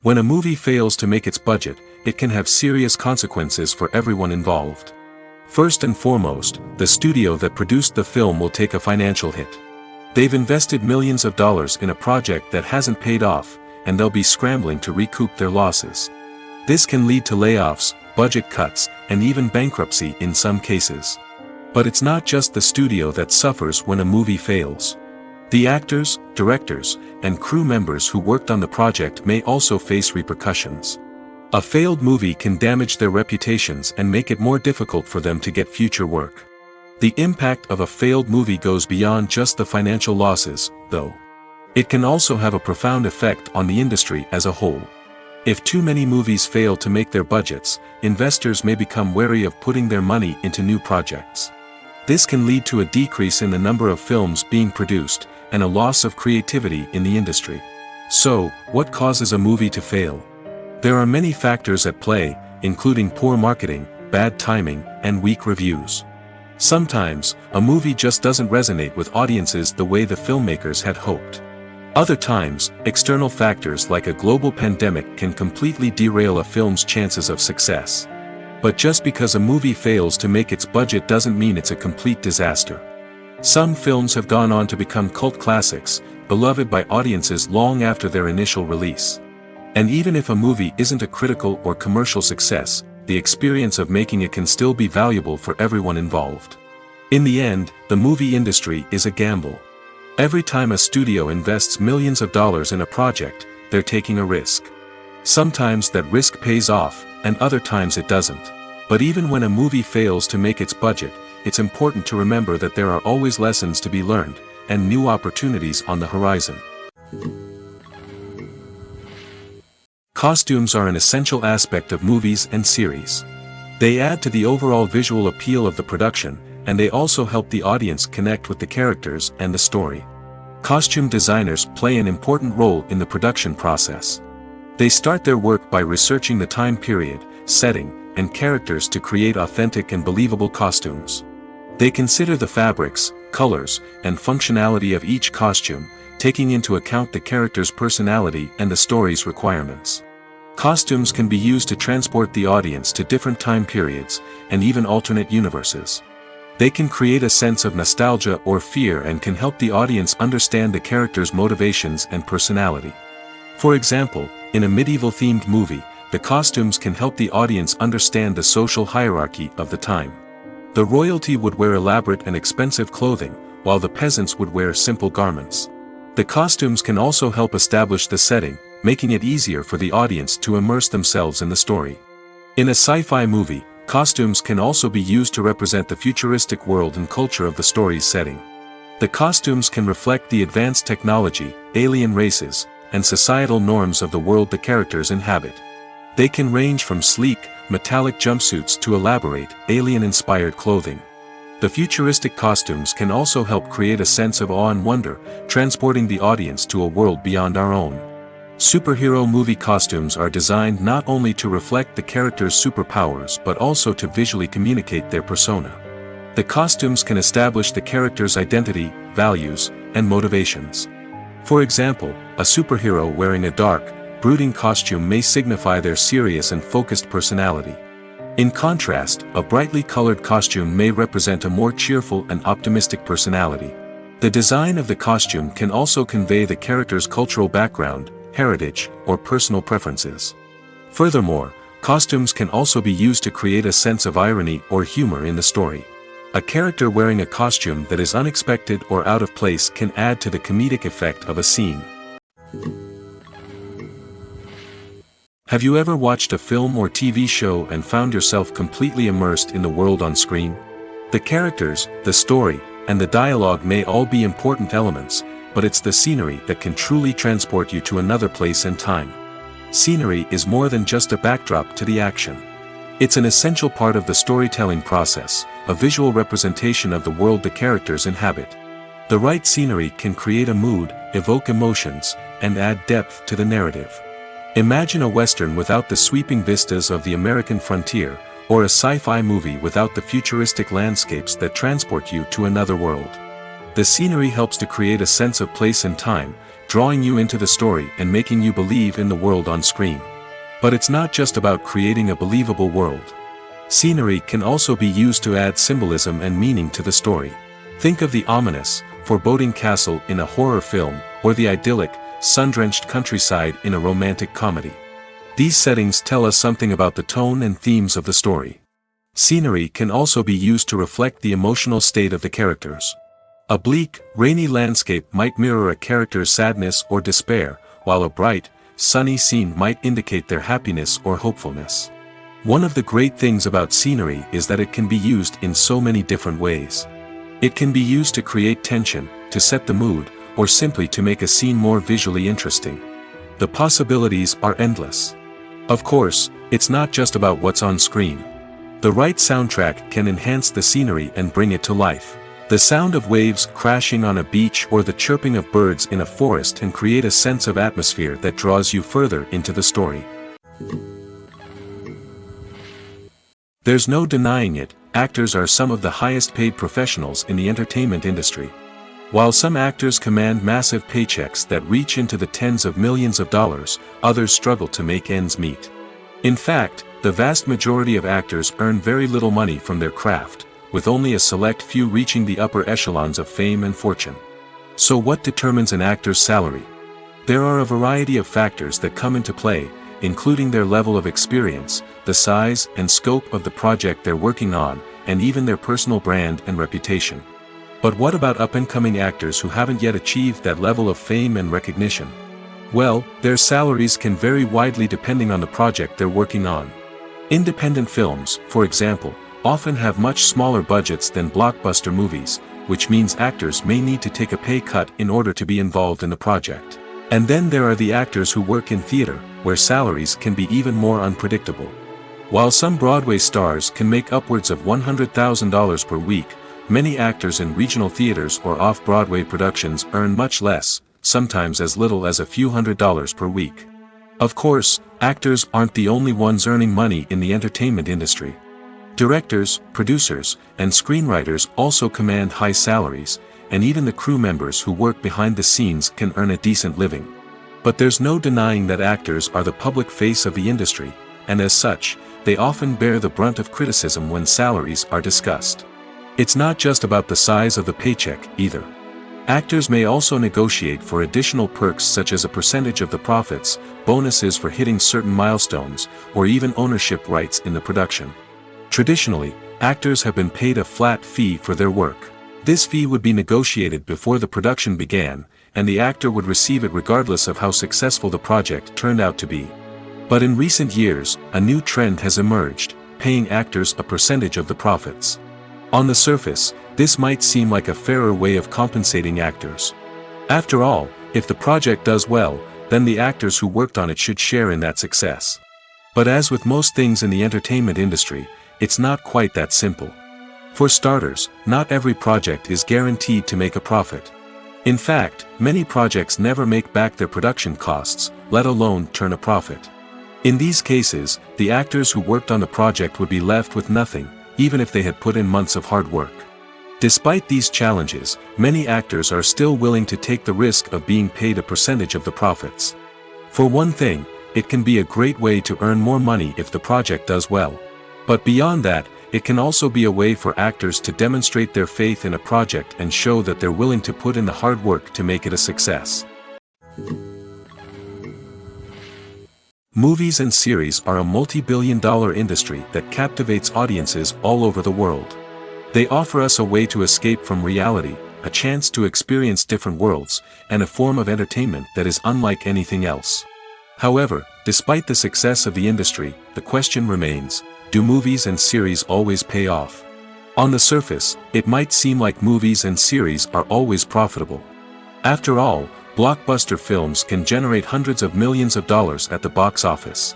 When a movie fails to make its budget, it can have serious consequences for everyone involved. First and foremost, the studio that produced the film will take a financial hit. They've invested millions of dollars in a project that hasn't paid off, and they'll be scrambling to recoup their losses. This can lead to layoffs, budget cuts, and even bankruptcy in some cases. But it's not just the studio that suffers when a movie fails. The actors, directors, and crew members who worked on the project may also face repercussions. A failed movie can damage their reputations and make it more difficult for them to get future work. The impact of a failed movie goes beyond just the financial losses, though. It can also have a profound effect on the industry as a whole. If too many movies fail to make their budgets, investors may become wary of putting their money into new projects. This can lead to a decrease in the number of films being produced, and a loss of creativity in the industry. So, what causes a movie to fail? There are many factors at play, including poor marketing, bad timing, and weak reviews. Sometimes, a movie just doesn't resonate with audiences the way the filmmakers had hoped. Other times, external factors like a global pandemic can completely derail a film's chances of success. But just because a movie fails to make its budget doesn't mean it's a complete disaster. Some films have gone on to become cult classics, beloved by audiences long after their initial release. And even if a movie isn't a critical or commercial success, the experience of making it can still be valuable for everyone involved. In the end, the movie industry is a gamble. Every time a studio invests millions of dollars in a project, they're taking a risk. Sometimes that risk pays off, and other times it doesn't. But even when a movie fails to make its budget, it's important to remember that there are always lessons to be learned, and new opportunities on the horizon. Costumes are an essential aspect of movies and series. They add to the overall visual appeal of the production, and they also help the audience connect with the characters and the story. Costume designers play an important role in the production process. They start their work by researching the time period, setting, and characters to create authentic and believable costumes. They consider the fabrics, colors, and functionality of each costume, taking into account the character's personality and the story's requirements. Costumes can be used to transport the audience to different time periods, and even alternate universes. They can create a sense of nostalgia or fear and can help the audience understand the character's motivations and personality. For example, in a medieval-themed movie, the costumes can help the audience understand the social hierarchy of the time. The royalty would wear elaborate and expensive clothing, while the peasants would wear simple garments. The costumes can also help establish the setting, making it easier for the audience to immerse themselves in the story. In a sci-fi movie, costumes can also be used to represent the futuristic world and culture of the story's setting. The costumes can reflect the advanced technology, alien races, and societal norms of the world the characters inhabit. They can range from sleek, metallic jumpsuits to elaborate, alien-inspired clothing. The futuristic costumes can also help create a sense of awe and wonder, transporting the audience to a world beyond our own. Superhero movie costumes are designed not only to reflect the character's superpowers but also to visually communicate their persona. The costumes can establish the character's identity, values, and motivations. For example, a superhero wearing a dark, brooding costume may signify their serious and focused personality. In contrast, a brightly colored costume may represent a more cheerful and optimistic personality. The design of the costume can also convey the character's cultural background, heritage, or personal preferences. Furthermore, costumes can also be used to create a sense of irony or humor in the story. A character wearing a costume that is unexpected or out of place can add to the comedic effect of a scene. Have you ever watched a film or TV show and found yourself completely immersed in the world on screen? The characters, the story, and the dialogue may all be important elements, but it's the scenery that can truly transport you to another place and time. Scenery is more than just a backdrop to the action. It's an essential part of the storytelling process, a visual representation of the world the characters inhabit. The right scenery can create a mood, evoke emotions, and add depth to the narrative. Imagine a Western without the sweeping vistas of the American frontier, or a sci-fi movie without the futuristic landscapes that transport you to another world. The scenery helps to create a sense of place and time, drawing you into the story and making you believe in the world on screen. But it's not just about creating a believable world. Scenery can also be used to add symbolism and meaning to the story. Think of the ominous, foreboding castle in a horror film, or the idyllic, sun-drenched countryside in a romantic comedy. These settings tell us something about the tone and themes of the story. Scenery can also be used to reflect the emotional state of the characters. A bleak, rainy landscape might mirror a character's sadness or despair, while a bright, sunny scene might indicate their happiness or hopefulness. One of the great things about scenery is that it can be used in so many different ways. It can be used to create tension, to set the mood, or simply to make a scene more visually interesting. The possibilities are endless. Of course, it's not just about what's on screen. The right soundtrack can enhance the scenery and bring it to life. The sound of waves crashing on a beach or the chirping of birds in a forest can create a sense of atmosphere that draws you further into the story. There's no denying it, actors are some of the highest paid professionals in the entertainment industry. While some actors command massive paychecks that reach into the tens of millions of dollars, others struggle to make ends meet. In fact, the vast majority of actors earn very little money from their craft, with only a select few reaching the upper echelons of fame and fortune. So what determines an actor's salary? There are a variety of factors that come into play, including their level of experience, the size and scope of the project they're working on, and even their personal brand and reputation. But what about up-and-coming actors who haven't yet achieved that level of fame and recognition? Well, their salaries can vary widely depending on the project they're working on. Independent films, for example, often have much smaller budgets than blockbuster movies, which means actors may need to take a pay cut in order to be involved in the project. And then there are the actors who work in theater, where salaries can be even more unpredictable. While some Broadway stars can make upwards of $100,000 per week, many actors in regional theaters or off-Broadway productions earn much less, sometimes as little as a few $100s per week. Of course, actors aren't the only ones earning money in the entertainment industry. Directors, producers, and screenwriters also command high salaries, and even the crew members who work behind the scenes can earn a decent living. But there's no denying that actors are the public face of the industry, and as such, they often bear the brunt of criticism when salaries are discussed. It's not just about the size of the paycheck, either. Actors may also negotiate for additional perks such as a percentage of the profits, bonuses for hitting certain milestones, or even ownership rights in the production. Traditionally, actors have been paid a flat fee for their work. This fee would be negotiated before the production began, and the actor would receive it regardless of how successful the project turned out to be. But in recent years, a new trend has emerged, paying actors a percentage of the profits. On the surface, this might seem like a fairer way of compensating actors. After all, if the project does well, then the actors who worked on it should share in that success. But as with most things in the entertainment industry, it's not quite that simple. For starters, not every project is guaranteed to make a profit. In fact, many projects never make back their production costs, let alone turn a profit. In these cases, the actors who worked on the project would be left with nothing, even if they had put in months of hard work. Despite these challenges, many actors are still willing to take the risk of being paid a percentage of the profits. For one thing, it can be a great way to earn more money if the project does well. But beyond that, it can also be a way for actors to demonstrate their faith in a project and show that they're willing to put in the hard work to make it a success. Movies and series are a multi-billion-dollar industry that captivates audiences all over the world. They offer us a way to escape from reality, a chance to experience different worlds, and a form of entertainment that is unlike anything else. However, despite the success of the industry, the question remains, do movies and series always pay off? On the surface, it might seem like movies and series are always profitable. After all, blockbuster films can generate hundreds of millions of dollars at the box office.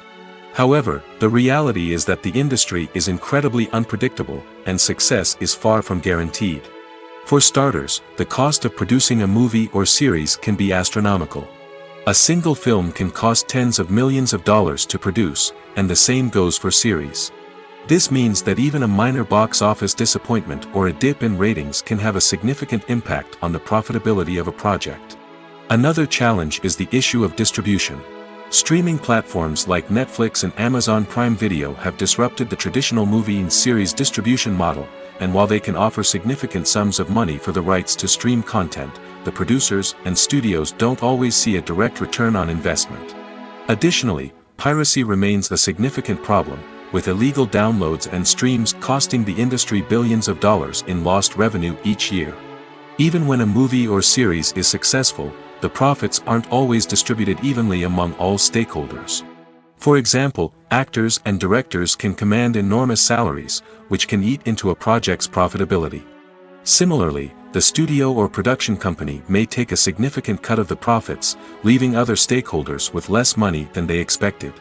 However, the reality is that the industry is incredibly unpredictable, and success is far from guaranteed. For starters, the cost of producing a movie or series can be astronomical. A single film can cost tens of millions of dollars to produce, and the same goes for series. This means that even a minor box office disappointment or a dip in ratings can have a significant impact on the profitability of a project. Another challenge is the issue of distribution. Streaming platforms like Netflix and Amazon Prime Video have disrupted the traditional movie and series distribution model, and while they can offer significant sums of money for the rights to stream content, the producers and studios don't always see a direct return on investment. Additionally, piracy remains a significant problem, with illegal downloads and streams costing the industry billions of dollars in lost revenue each year. Even when a movie or series is successful, the profits aren't always distributed evenly among all stakeholders. For example, actors and directors can command enormous salaries, which can eat into a project's profitability. Similarly, the studio or production company may take a significant cut of the profits, leaving other stakeholders with less money than they expected.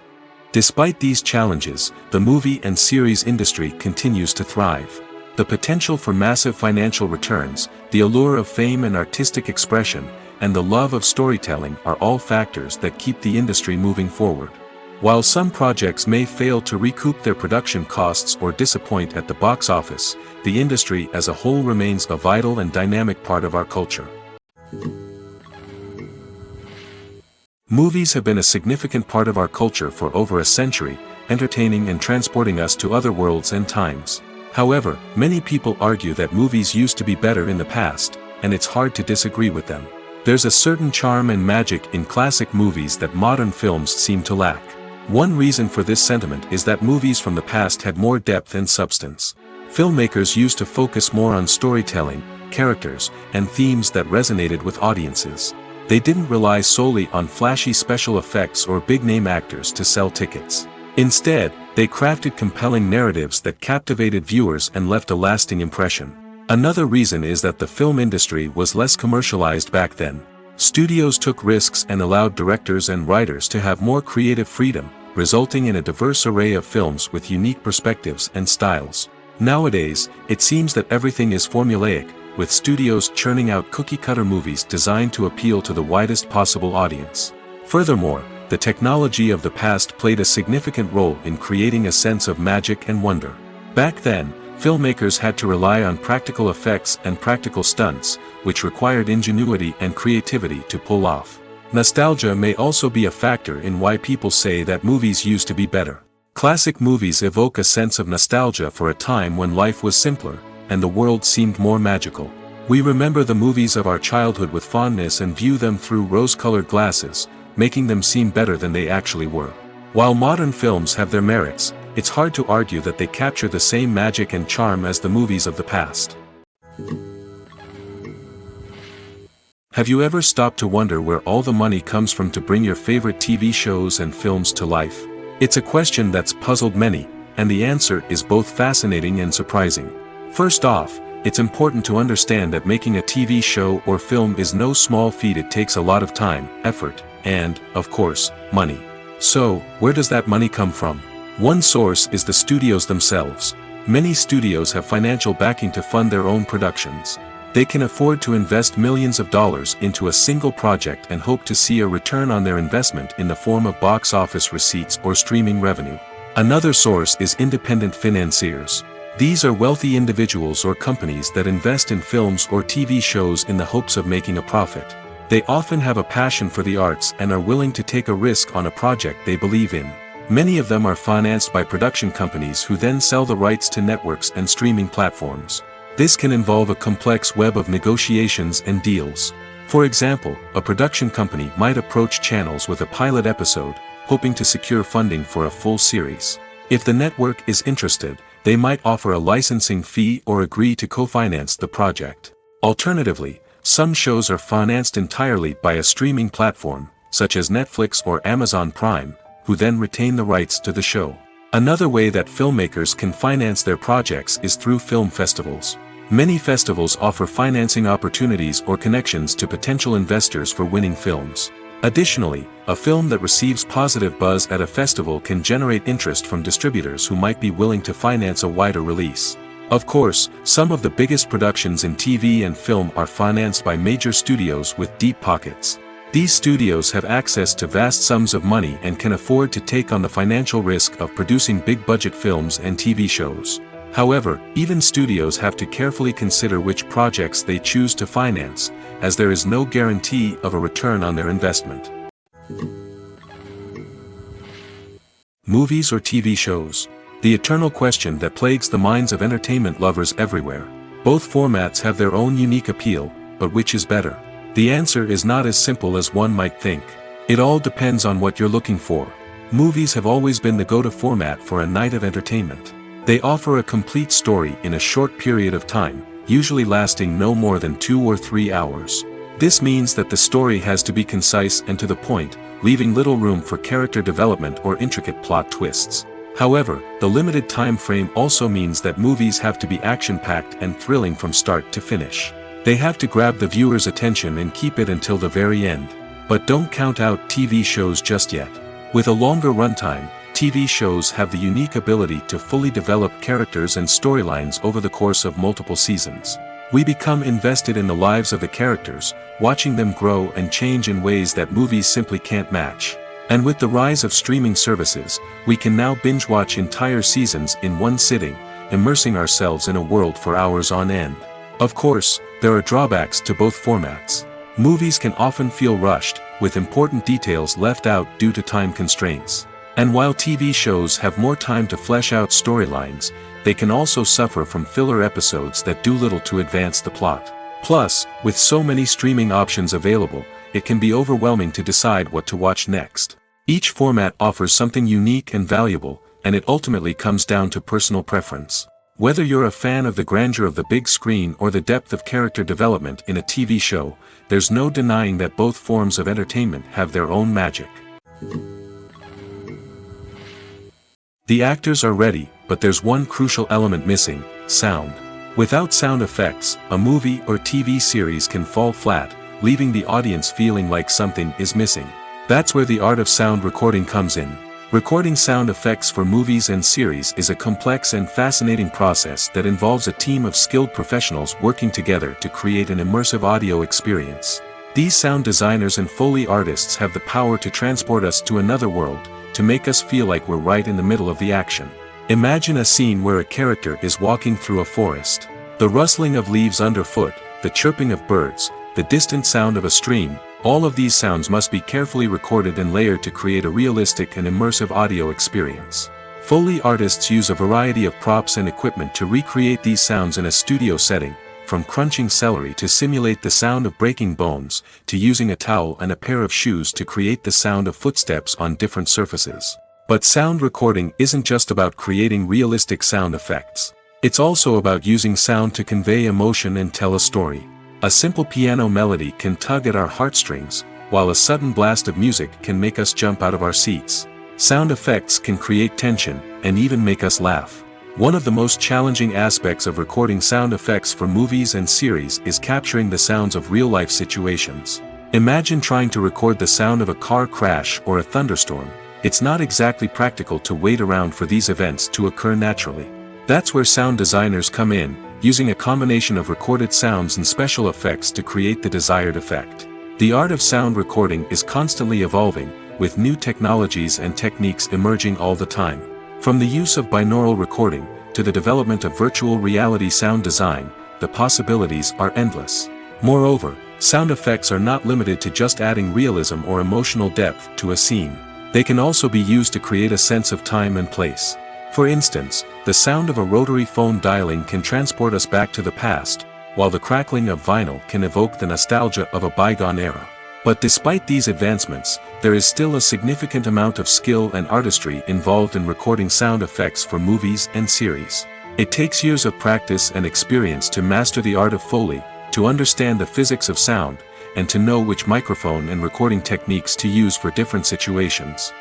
Despite these challenges, the movie and series industry continues to thrive. The potential for massive financial returns, the allure of fame and artistic expression, and the love of storytelling are all factors that keep the industry moving forward. While some projects may fail to recoup their production costs or disappoint at the box office, the industry as a whole remains a vital and dynamic part of our culture. Movies have been a significant part of our culture for over a century, entertaining and transporting us to other worlds and times. However, many people argue that movies used to be better in the past, and it's hard to disagree with them. There's a certain charm and magic in classic movies that modern films seem to lack. One reason for this sentiment is that movies from the past had more depth and substance. Filmmakers used to focus more on storytelling, characters, and themes that resonated with audiences. They didn't rely solely on flashy special effects or big-name actors to sell tickets. Instead, they crafted compelling narratives that captivated viewers and left a lasting impression. Another reason is that the film industry was less commercialized back then. Studios took risks and allowed directors and writers to have more creative freedom, resulting in a diverse array of films with unique perspectives and styles. Nowadays, it seems that everything is formulaic, with studios churning out cookie-cutter movies designed to appeal to the widest possible audience. Furthermore, the technology of the past played a significant role in creating a sense of magic and wonder. Back then, filmmakers had to rely on practical effects and practical stunts, which required ingenuity and creativity to pull off. Nostalgia may also be a factor in why people say that movies used to be better. Classic movies evoke a sense of nostalgia for a time when life was simpler, and the world seemed more magical. We remember the movies of our childhood with fondness and view them through rose-colored glasses, making them seem better than they actually were. While modern films have their merits, it's hard to argue that they capture the same magic and charm as the movies of the past. Have you ever stopped to wonder where all the money comes from to bring your favorite TV shows and films to life? It's a question that's puzzled many, and the answer is both fascinating and surprising. First off, it's important to understand that making a TV show or film is no small feat. It takes a lot of time, effort, and, of course, money. So, where does that money come from? One source is the studios themselves. Many studios have financial backing to fund their own productions. They can afford to invest millions of dollars into a single project and hope to see a return on their investment in the form of box office receipts or streaming revenue. Another source is independent financiers. These are wealthy individuals or companies that invest in films or TV shows in the hopes of making a profit. They often have a passion for the arts and are willing to take a risk on a project they believe in. Many of them are financed by production companies who then sell the rights to networks and streaming platforms. This can involve a complex web of negotiations and deals. For example, a production company might approach channels with a pilot episode, hoping to secure funding for a full series. If the network is interested, they might offer a licensing fee or agree to co-finance the project. Alternatively, some shows are financed entirely by a streaming platform, such as Netflix or Amazon Prime, who then retain the rights to the show. Another way that filmmakers can finance their projects is through film festivals. Many festivals offer financing opportunities or connections to potential investors for winning films. Additionally, a film that receives positive buzz at a festival can generate interest from distributors who might be willing to finance a wider release. Of course, some of the biggest productions in TV and film are financed by major studios with deep pockets. These studios have access to vast sums of money and can afford to take on the financial risk of producing big-budget films and TV shows. However, even studios have to carefully consider which projects they choose to finance, as there is no guarantee of a return on their investment. Movies or TV shows? The eternal question that plagues the minds of entertainment lovers everywhere. Both formats have their own unique appeal, but which is better? The answer is not as simple as one might think. It all depends on what you're looking for. Movies have always been the go-to format for a night of entertainment. They offer a complete story in a short period of time, usually lasting no more than 2 or 3 hours. This means that the story has to be concise and to the point, leaving little room for character development or intricate plot twists. However, the limited time frame also means that movies have to be action-packed and thrilling from start to finish. They have to grab the viewer's attention and keep it until the very end. But don't count out TV shows just yet. With a longer runtime, TV shows have the unique ability to fully develop characters and storylines over the course of multiple seasons. We become invested in the lives of the characters, watching them grow and change in ways that movies simply can't match. And with the rise of streaming services, we can now binge-watch entire seasons in one sitting, immersing ourselves in a world for hours on end. Of course, there are drawbacks to both formats. Movies can often feel rushed, with important details left out due to time constraints. And while TV shows have more time to flesh out storylines, they can also suffer from filler episodes that do little to advance the plot. Plus, with so many streaming options available, it can be overwhelming to decide what to watch next. Each format offers something unique and valuable, and it ultimately comes down to personal preference. Whether you're a fan of the grandeur of the big screen or the depth of character development in a TV show, there's no denying that both forms of entertainment have their own magic. The actors are ready, but there's one crucial element missing: sound. Without sound effects, a movie or TV series can fall flat, leaving the audience feeling like something is missing. That's where the art of sound recording comes in. Recording sound effects for movies and series is a complex and fascinating process that involves a team of skilled professionals working together to create an immersive audio experience. These sound designers and Foley artists have the power to transport us to another world, to make us feel like we're right in the middle of the action. Imagine a scene where a character is walking through a forest. The rustling of leaves underfoot, the chirping of birds, the distant sound of a stream, all of these sounds must be carefully recorded and layered to create a realistic and immersive audio experience. Foley artists use a variety of props and equipment to recreate these sounds in a studio setting, from crunching celery to simulate the sound of breaking bones, to using a towel and a pair of shoes to create the sound of footsteps on different surfaces. But sound recording isn't just about creating realistic sound effects. It's also about using sound to convey emotion and tell a story. A simple piano melody can tug at our heartstrings, while a sudden blast of music can make us jump out of our seats. Sound effects can create tension, and even make us laugh. One of the most challenging aspects of recording sound effects for movies and series is capturing the sounds of real-life situations. Imagine trying to record the sound of a car crash or a thunderstorm. It's not exactly practical to wait around for these events to occur naturally. That's where sound designers come in, using a combination of recorded sounds and special effects to create the desired effect. The art of sound recording is constantly evolving, with new technologies and techniques emerging all the time. From the use of binaural recording, to the development of virtual reality sound design, the possibilities are endless. Moreover, sound effects are not limited to just adding realism or emotional depth to a scene. They can also be used to create a sense of time and place. For instance, the sound of a rotary phone dialing can transport us back to the past, while the crackling of vinyl can evoke the nostalgia of a bygone era. But despite these advancements, there is still a significant amount of skill and artistry involved in recording sound effects for movies and series. It takes years of practice and experience to master the art of Foley, to understand the physics of sound, and to know which microphone and recording techniques to use for different situations.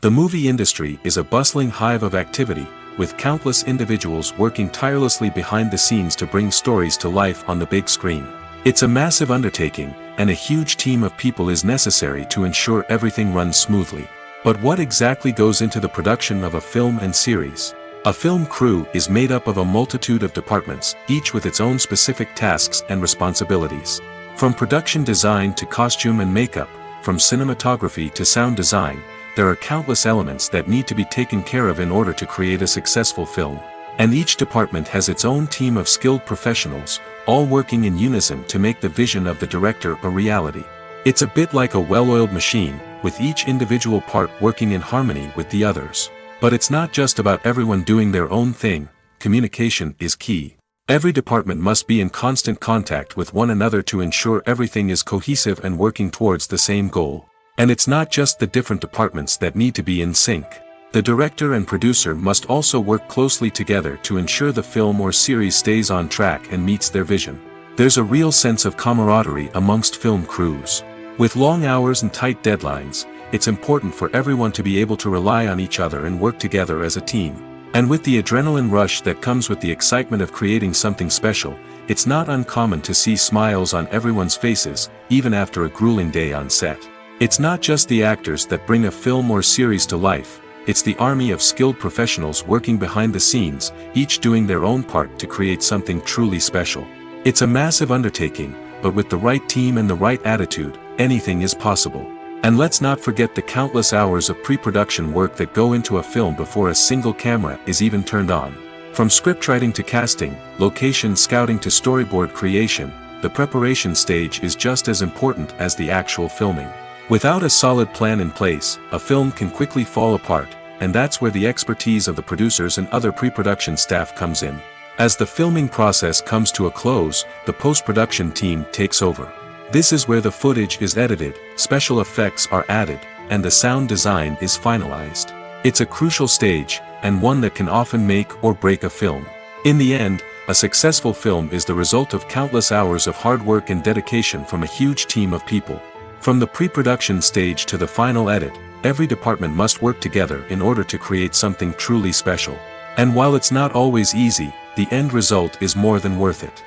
The movie industry is a bustling hive of activity, with countless individuals working tirelessly behind the scenes to bring stories to life on the big screen. It's a massive undertaking, and a huge team of people is necessary to ensure everything runs smoothly. But what exactly goes into the production of a film and series? A film crew is made up of a multitude of departments, each with its own specific tasks and responsibilities. From production design to costume and makeup, from cinematography to sound design, there are countless elements that need to be taken care of in order to create a successful film. And each department has its own team of skilled professionals, all working in unison to make the vision of the director a reality. It's a bit like a well-oiled machine, with each individual part working in harmony with the others. But it's not just about everyone doing their own thing. Communication is key. Every department must be in constant contact with one another to ensure everything is cohesive and working towards the same goal. And it's not just the different departments that need to be in sync. The director and producer must also work closely together to ensure the film or series stays on track and meets their vision. There's a real sense of camaraderie amongst film crews. With long hours and tight deadlines, it's important for everyone to be able to rely on each other and work together as a team. And with the adrenaline rush that comes with the excitement of creating something special, it's not uncommon to see smiles on everyone's faces, even after a grueling day on set. It's not just the actors that bring a film or series to life, it's the army of skilled professionals working behind the scenes, each doing their own part to create something truly special. It's a massive undertaking, but with the right team and the right attitude, anything is possible. And let's not forget the countless hours of pre-production work that go into a film before a single camera is even turned on. From scriptwriting to casting, location scouting to storyboard creation, the preparation stage is just as important as the actual filming. Without a solid plan in place, a film can quickly fall apart, and that's where the expertise of the producers and other pre-production staff comes in. As the filming process comes to a close, the post-production team takes over. This is where the footage is edited, special effects are added, and the sound design is finalized. It's a crucial stage, and one that can often make or break a film. In the end, a successful film is the result of countless hours of hard work and dedication from a huge team of people. From the pre-production stage to the final edit, every department must work together in order to create something truly special. And while it's not always easy, the end result is more than worth it.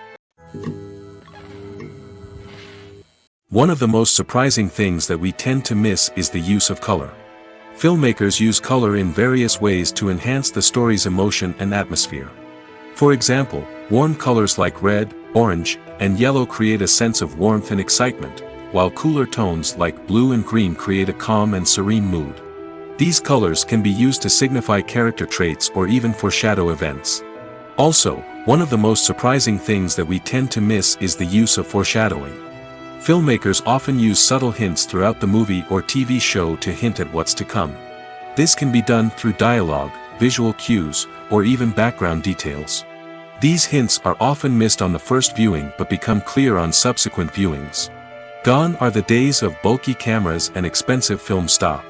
One of the most surprising things that we tend to miss is the use of color. Filmmakers use color in various ways to enhance the story's emotion and atmosphere. For example, warm colors like red, orange, and yellow create a sense of warmth and excitement, while cooler tones like blue and green create a calm and serene mood. These colors can be used to signify character traits or even foreshadow events. Also, one of the most surprising things that we tend to miss is the use of foreshadowing. Filmmakers often use subtle hints throughout the movie or TV show to hint at what's to come. This can be done through dialogue, visual cues, or even background details. These hints are often missed on the first viewing but become clear on subsequent viewings. Gone are the days of bulky cameras and expensive film stock.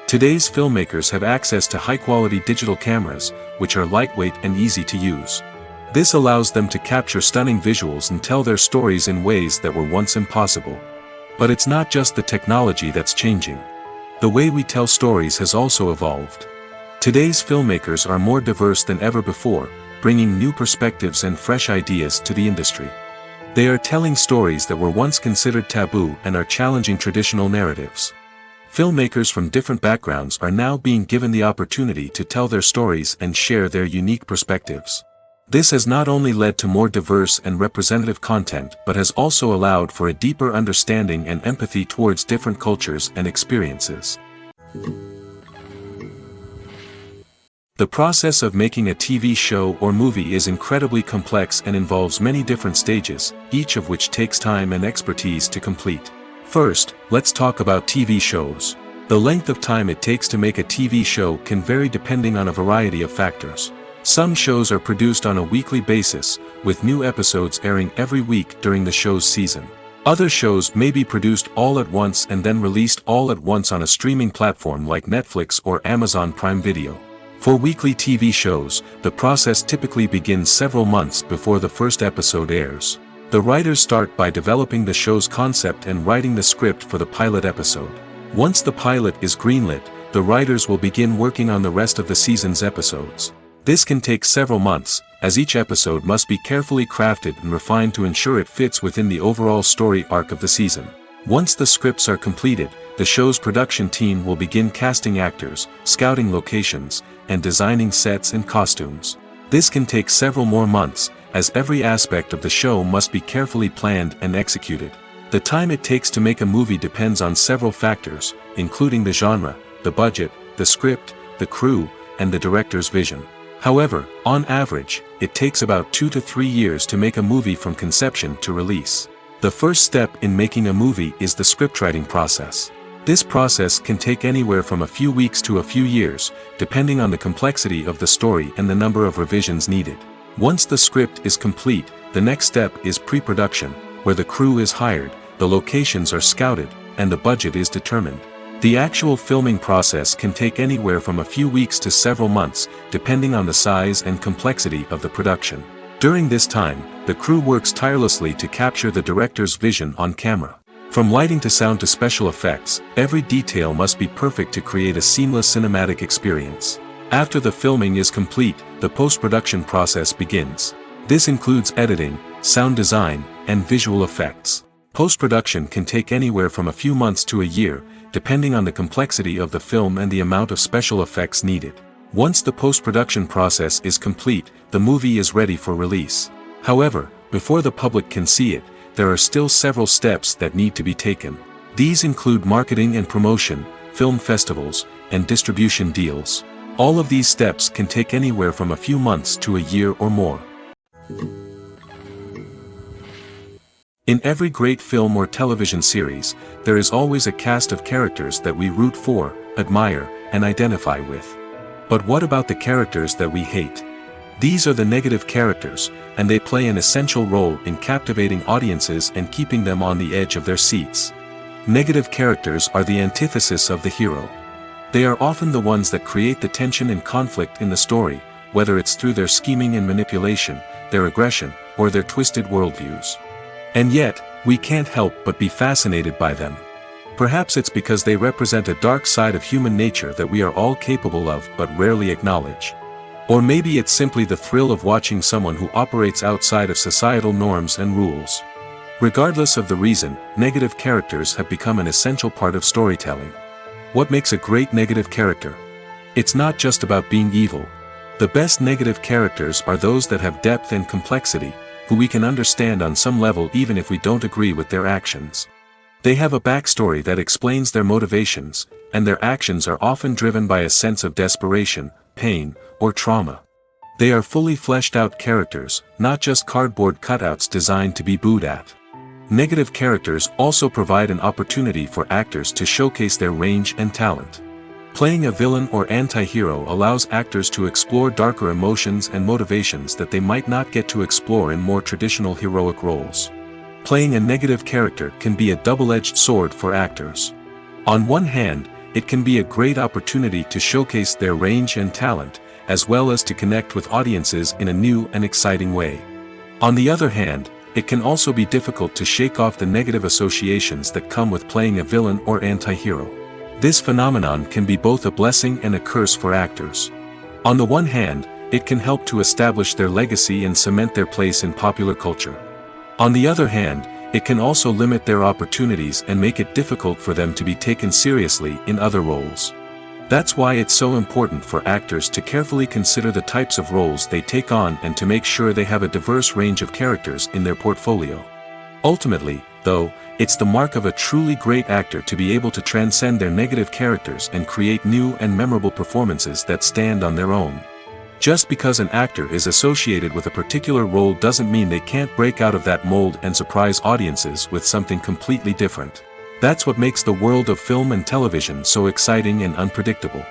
Today's filmmakers have access to high-quality digital cameras, which are lightweight and easy to use. This allows them to capture stunning visuals and tell their stories in ways that were once impossible. But it's not just the technology that's changing. The way we tell stories has also evolved. Today's filmmakers are more diverse than ever before, bringing new perspectives and fresh ideas to the industry. They are telling stories that were once considered taboo and are challenging traditional narratives. Filmmakers from different backgrounds are now being given the opportunity to tell their stories and share their unique perspectives. This has not only led to more diverse and representative content but has also allowed for a deeper understanding and empathy towards different cultures and experiences. The process of making a TV show or movie is incredibly complex and involves many different stages, each of which takes time and expertise to complete. First, let's talk about TV shows. The length of time it takes to make a TV show can vary depending on a variety of factors. Some shows are produced on a weekly basis, with new episodes airing every week during the show's season. Other shows may be produced all at once and then released all at once on a streaming platform like Netflix or Amazon Prime Video. For weekly TV shows, the process typically begins several months before the first episode airs. The writers start by developing the show's concept and writing the script for the pilot episode. Once the pilot is greenlit, the writers will begin working on the rest of the season's episodes. This can take several months, as each episode must be carefully crafted and refined to ensure it fits within the overall story arc of the season. Once the scripts are completed, the show's production team will begin casting actors, scouting locations, and designing sets and costumes. This can take several more months, as every aspect of the show must be carefully planned and executed. The time it takes to make a movie depends on several factors, including the genre, the budget, the script, the crew, and the director's vision. However, on average, it takes about 2 to 3 years to make a movie from conception to release. The first step in making a movie is the scriptwriting process. This process can take anywhere from a few weeks to a few years, depending on the complexity of the story and the number of revisions needed. Once the script is complete, the next step is pre-production, where the crew is hired, the locations are scouted, and the budget is determined. The actual filming process can take anywhere from a few weeks to several months, depending on the size and complexity of the production. During this time, the crew works tirelessly to capture the director's vision on camera. From lighting to sound to special effects, every detail must be perfect to create a seamless cinematic experience. After the filming is complete, the post-production process begins. This includes editing, sound design, and visual effects. Post-production can take anywhere from a few months to a year, depending on the complexity of the film and the amount of special effects needed. Once the post-production process is complete, the movie is ready for release. However, before the public can see it, there are still several steps that need to be taken. These include marketing and promotion, film festivals, and distribution deals. All of these steps can take anywhere from a few months to a year or more. In every great film or television series, there is always a cast of characters that we root for, admire, and identify with. But what about the characters that we hate? These are the negative characters, and they play an essential role in captivating audiences and keeping them on the edge of their seats. Negative characters are the antithesis of the hero. They are often the ones that create the tension and conflict in the story, whether it's through their scheming and manipulation, their aggression, or their twisted worldviews. And yet, we can't help but be fascinated by them. Perhaps it's because they represent a dark side of human nature that we are all capable of but rarely acknowledge. Or maybe it's simply the thrill of watching someone who operates outside of societal norms and rules. Regardless of the reason, negative characters have become an essential part of storytelling. What makes a great negative character? It's not just about being evil. The best negative characters are those that have depth and complexity, who we can understand on some level even if we don't agree with their actions. They have a backstory that explains their motivations, and their actions are often driven by a sense of desperation, pain, or trauma. They are fully fleshed out characters, not just cardboard cutouts designed to be booed at. Negative characters also provide an opportunity for actors to showcase their range and talent. Playing a villain or anti-hero allows actors to explore darker emotions and motivations that they might not get to explore in more traditional heroic roles. Playing a negative character can be a double-edged sword for actors. On one hand, it can be a great opportunity to showcase their range and talent, as well as to connect with audiences in a new and exciting way. On the other hand, it can also be difficult to shake off the negative associations that come with playing a villain or anti-hero. This phenomenon can be both a blessing and a curse for actors. On the one hand, it can help to establish their legacy and cement their place in popular culture. On the other hand, it can also limit their opportunities and make it difficult for them to be taken seriously in other roles. That's why it's so important for actors to carefully consider the types of roles they take on and to make sure they have a diverse range of characters in their portfolio. Ultimately, though, it's the mark of a truly great actor to be able to transcend their negative characters and create new and memorable performances that stand on their own. Just because an actor is associated with a particular role doesn't mean they can't break out of that mold and surprise audiences with something completely different. That's what makes the world of film and television so exciting and unpredictable.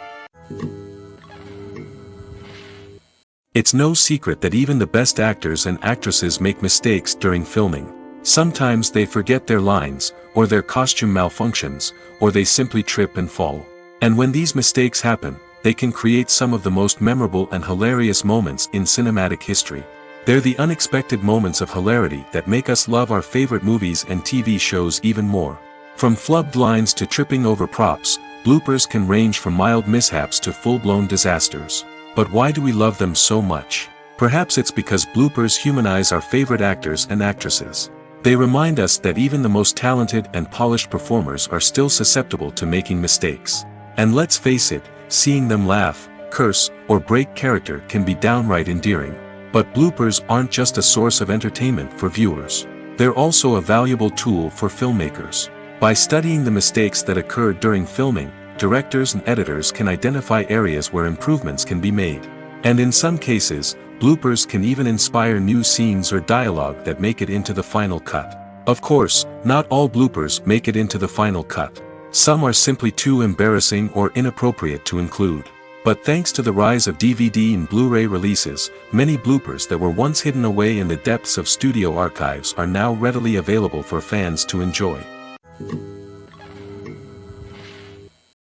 It's no secret that even the best actors and actresses make mistakes during filming. Sometimes they forget their lines, or their costume malfunctions, or they simply trip and fall. And when these mistakes happen, they can create some of the most memorable and hilarious moments in cinematic history. They're the unexpected moments of hilarity that make us love our favorite movies and TV shows even more. From flubbed lines to tripping over props, bloopers can range from mild mishaps to full-blown disasters. But why do we love them so much? Perhaps it's because bloopers humanize our favorite actors and actresses. They remind us that even the most talented and polished performers are still susceptible to making mistakes. And let's face it, seeing them laugh, curse, or break character can be downright endearing. But bloopers aren't just a source of entertainment for viewers. They're also a valuable tool for filmmakers. By studying the mistakes that occurred during filming, directors and editors can identify areas where improvements can be made. And in some cases, bloopers can even inspire new scenes or dialogue that make it into the final cut. Of course, not all bloopers make it into the final cut. Some are simply too embarrassing or inappropriate to include. But thanks to the rise of DVD and Blu-ray releases, many bloopers that were once hidden away in the depths of studio archives are now readily available for fans to enjoy.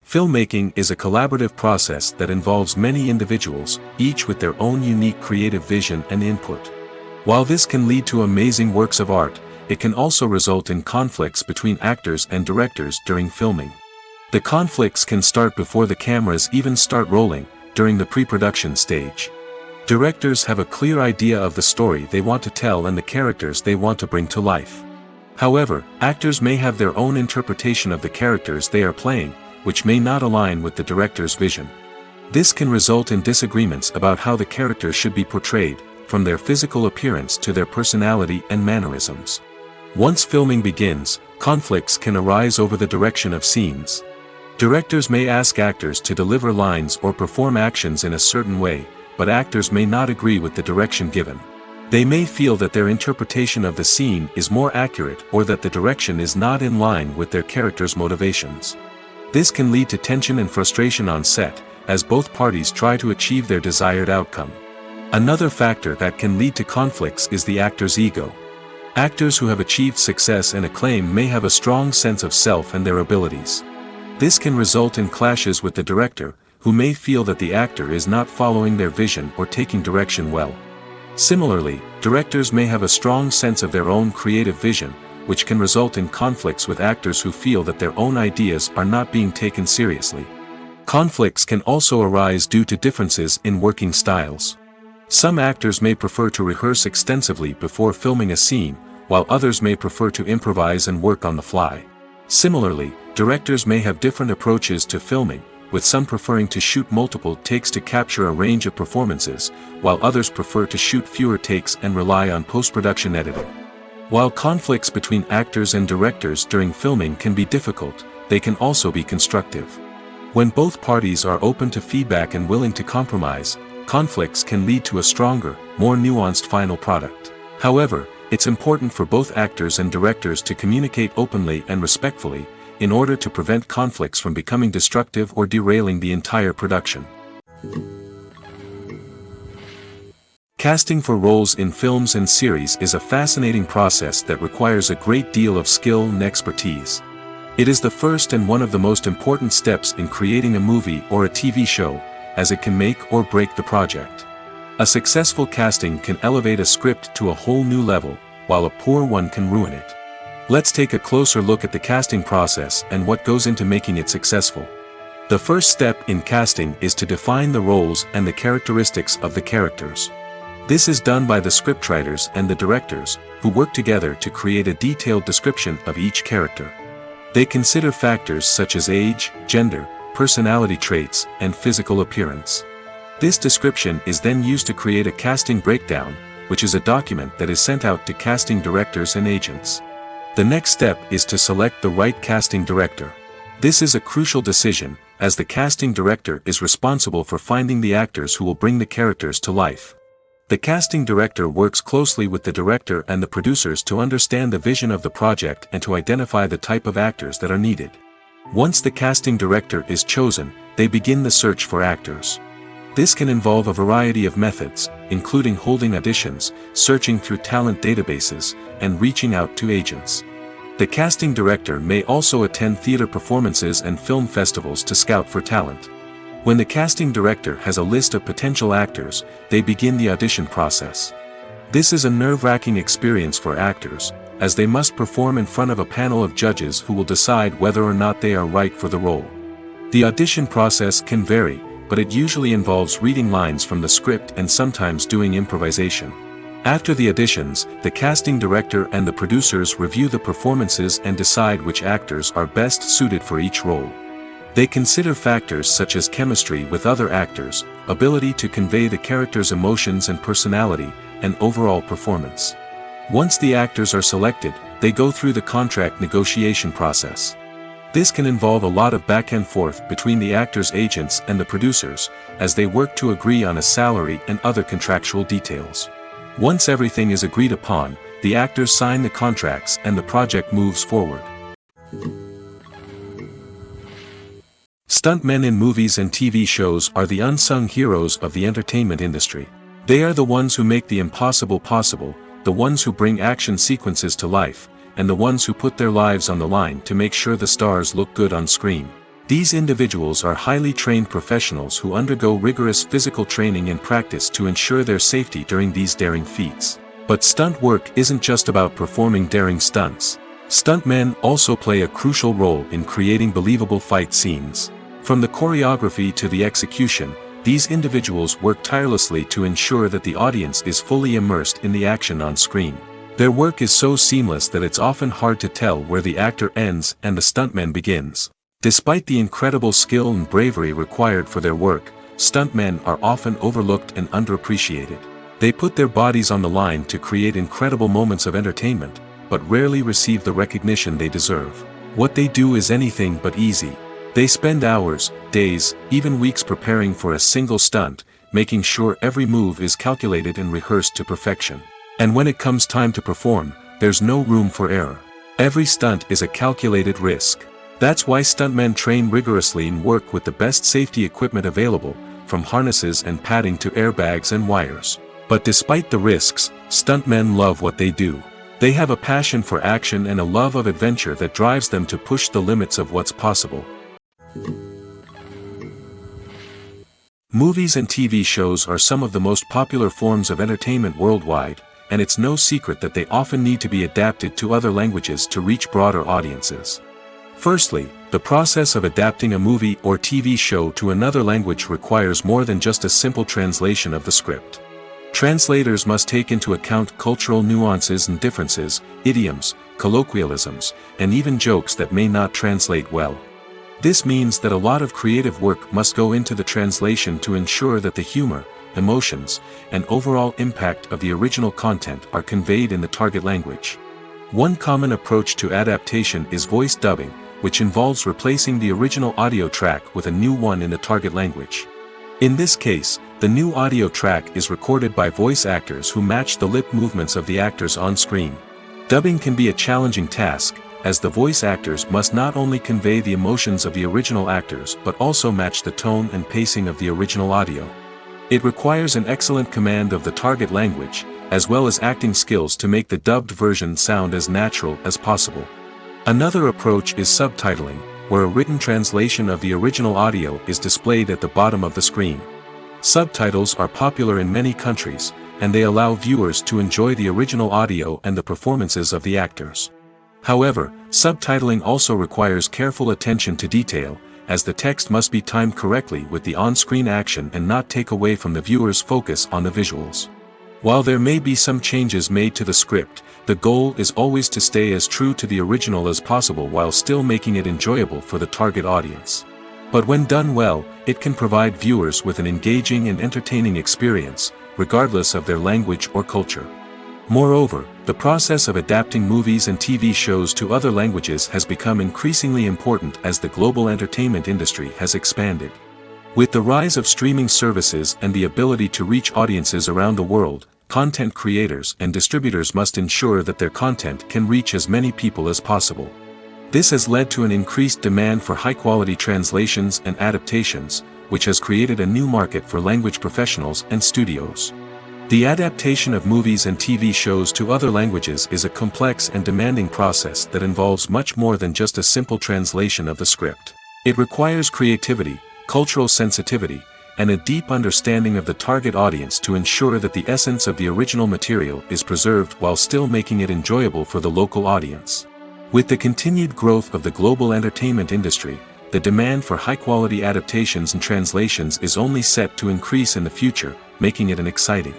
Filmmaking is a collaborative process that involves many individuals, each with their own unique creative vision and input. While this can lead to amazing works of art, it can also result in conflicts between actors and directors during filming. The conflicts can start before the cameras even start rolling, during the pre-production stage. Directors have a clear idea of the story they want to tell and the characters they want to bring to life. However, actors may have their own interpretation of the characters they are playing, which may not align with the director's vision. This can result in disagreements about how the characters should be portrayed, from their physical appearance to their personality and mannerisms. Once filming begins, conflicts can arise over the direction of scenes. Directors may ask actors to deliver lines or perform actions in a certain way, but actors may not agree with the direction given. They may feel that their interpretation of the scene is more accurate or that the direction is not in line with their character's motivations. This can lead to tension and frustration on set, as both parties try to achieve their desired outcome. Another factor that can lead to conflicts is the actor's ego. Actors who have achieved success and acclaim may have a strong sense of self and their abilities. This can result in clashes with the director, who may feel that the actor is not following their vision or taking direction well. Similarly, directors may have a strong sense of their own creative vision, which can result in conflicts with actors who feel that their own ideas are not being taken seriously. Conflicts can also arise due to differences in working styles. Some actors may prefer to rehearse extensively before filming a scene, while others may prefer to improvise and work on the fly. Similarly, directors may have different approaches to filming, with some preferring to shoot multiple takes to capture a range of performances, while others prefer to shoot fewer takes and rely on post-production editing. While conflicts between actors and directors during filming can be difficult, they can also be constructive. When both parties are open to feedback and willing to compromise, conflicts can lead to a stronger, more nuanced final product. However, it's important for both actors and directors to communicate openly and respectfully, in order to prevent conflicts from becoming destructive or derailing the entire production. Casting for roles in films and series is a fascinating process that requires a great deal of skill and expertise. It is the first and one of the most important steps in creating a movie or a TV show, as it can make or break the project. A successful casting can elevate a script to a whole new level, while a poor one can ruin it. Let's take a closer look at the casting process and what goes into making it successful. The first step in casting is to define the roles and the characteristics of the characters. This is done by the scriptwriters and the directors, who work together to create a detailed description of each character. They consider factors such as age, gender, personality traits, and physical appearance. This description is then used to create a casting breakdown, which is a document that is sent out to casting directors and agents. The next step is to select the right casting director. This is a crucial decision, as the casting director is responsible for finding the actors who will bring the characters to life. The casting director works closely with the director and the producers to understand the vision of the project and to identify the type of actors that are needed. Once the casting director is chosen, they begin the search for actors. This can involve a variety of methods, including holding auditions, searching through talent databases, and reaching out to agents. The casting director may also attend theater performances and film festivals to scout for talent. When the casting director has a list of potential actors, they begin the audition process. This is a nerve-wracking experience for actors, as they must perform in front of a panel of judges who will decide whether or not they are right for the role. The audition process can vary, but it usually involves reading lines from the script and sometimes doing improvisation. After the auditions, the casting director and the producers review the performances and decide which actors are best suited for each role. They consider factors such as chemistry with other actors, ability to convey the character's emotions and personality, and overall performance. Once the actors are selected, they go through the contract negotiation process. This can involve a lot of back and forth between the actors' agents and the producers, as they work to agree on a salary and other contractual details. Once everything is agreed upon, the actors sign the contracts and the project moves forward. Stuntmen in movies and TV shows are the unsung heroes of the entertainment industry. They are the ones who make the impossible possible, the ones who bring action sequences to life, and the ones who put their lives on the line to make sure the stars look good on screen. These individuals are highly trained professionals who undergo rigorous physical training and practice to ensure their safety during these daring feats. But stunt work isn't just about performing daring stunts. Stuntmen also play a crucial role in creating believable fight scenes. From the choreography to the execution, these individuals work tirelessly to ensure that the audience is fully immersed in the action on screen. Their work is so seamless that it's often hard to tell where the actor ends and the stuntman begins. Despite the incredible skill and bravery required for their work, stuntmen are often overlooked and underappreciated. They put their bodies on the line to create incredible moments of entertainment, but rarely receive the recognition they deserve. What they do is anything but easy. They spend hours, days, even weeks preparing for a single stunt, making sure every move is calculated and rehearsed to perfection. And when it comes time to perform, there's no room for error. Every stunt is a calculated risk. That's why stuntmen train rigorously and work with the best safety equipment available, from harnesses and padding to airbags and wires. But despite the risks, stuntmen love what they do. They have a passion for action and a love of adventure that drives them to push the limits of what's possible. Movies and TV shows are some of the most popular forms of entertainment worldwide, and it's no secret that they often need to be adapted to other languages to reach broader audiences. Firstly, the process of adapting a movie or TV show to another language requires more than just a simple translation of the script. Translators must take into account cultural nuances and differences, idioms, colloquialisms, and even jokes that may not translate well. This means that a lot of creative work must go into the translation to ensure that the humor, emotions, and overall impact of the original content are conveyed in the target language. One common approach to adaptation is voice dubbing, which involves replacing the original audio track with a new one in the target language. In this case, the new audio track is recorded by voice actors who match the lip movements of the actors on screen. Dubbing can be a challenging task, as the voice actors must not only convey the emotions of the original actors but also match the tone and pacing of the original audio. It requires an excellent command of the target language, as well as acting skills to make the dubbed version sound as natural as possible. Another approach is subtitling, where a written translation of the original audio is displayed at the bottom of the screen. Subtitles are popular in many countries, and they allow viewers to enjoy the original audio and the performances of the actors. However, subtitling also requires careful attention to detail, as the text must be timed correctly with the on-screen action and not take away from the viewer's focus on the visuals. While there may be some changes made to the script, the goal is always to stay as true to the original as possible while still making it enjoyable for the target audience. But when done well, it can provide viewers with an engaging and entertaining experience, regardless of their language or culture. Moreover, the process of adapting movies and TV shows to other languages has become increasingly important as the global entertainment industry has expanded. With the rise of streaming services and the ability to reach audiences around the world, content creators and distributors must ensure that their content can reach as many people as possible. This has led to an increased demand for high-quality translations and adaptations, which has created a new market for language professionals and studios. The adaptation of movies and TV shows to other languages is a complex and demanding process that involves much more than just a simple translation of the script. It requires creativity, cultural sensitivity, and a deep understanding of the target audience to ensure that the essence of the original material is preserved while still making it enjoyable for the local audience. With the continued growth of the global entertainment industry, the demand for high-quality adaptations and translations is only set to increase in the future, making it an exciting.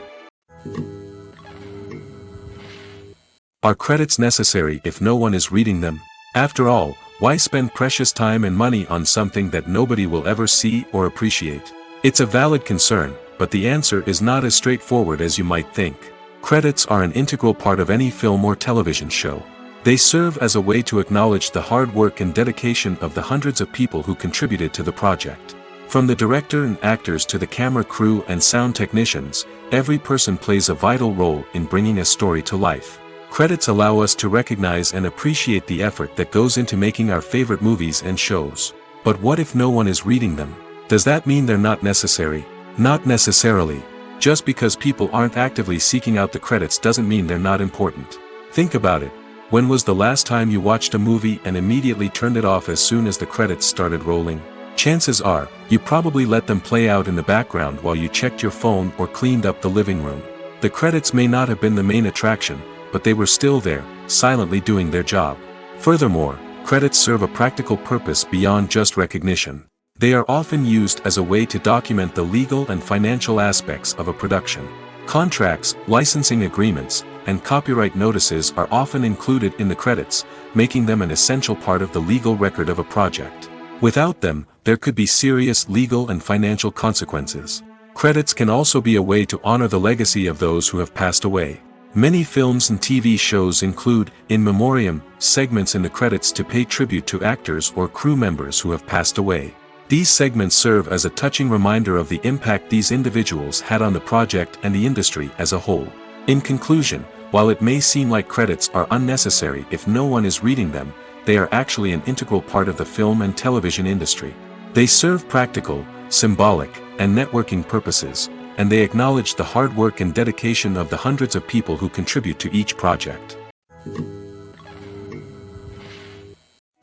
Are credits necessary if no one is reading them? After all, why spend precious time and money on something that nobody will ever see or appreciate? It's a valid concern, but the answer is not as straightforward as you might think. Credits are an integral part of any film or television show. They serve as a way to acknowledge the hard work and dedication of the hundreds of people who contributed to the project. From the director and actors to the camera crew and sound technicians, every person plays a vital role in bringing a story to life. Credits allow us to recognize and appreciate the effort that goes into making our favorite movies and shows. But what if no one is reading them? Does that mean they're not necessary? Not necessarily. Just because people aren't actively seeking out the credits doesn't mean they're not important. Think about it. When was the last time you watched a movie and immediately turned it off as soon as the credits started rolling? Chances are, you probably let them play out in the background while you checked your phone or cleaned up the living room. The credits may not have been the main attraction, but they were still there, silently doing their job. Furthermore, credits serve a practical purpose beyond just recognition. They are often used as a way to document the legal and financial aspects of a production. Contracts, licensing agreements, and copyright notices are often included in the credits, making them an essential part of the legal record of a project. Without them, there could be serious legal and financial consequences. Credits can also be a way to honor the legacy of those who have passed away. Many films and TV shows include, in memoriam, segments in the credits to pay tribute to actors or crew members who have passed away. These segments serve as a touching reminder of the impact these individuals had on the project and the industry as a whole. In conclusion, while it may seem like credits are unnecessary if no one is reading them, they are actually an integral part of the film and television industry. They serve practical, symbolic, and networking purposes, and they acknowledge the hard work and dedication of the hundreds of people who contribute to each project.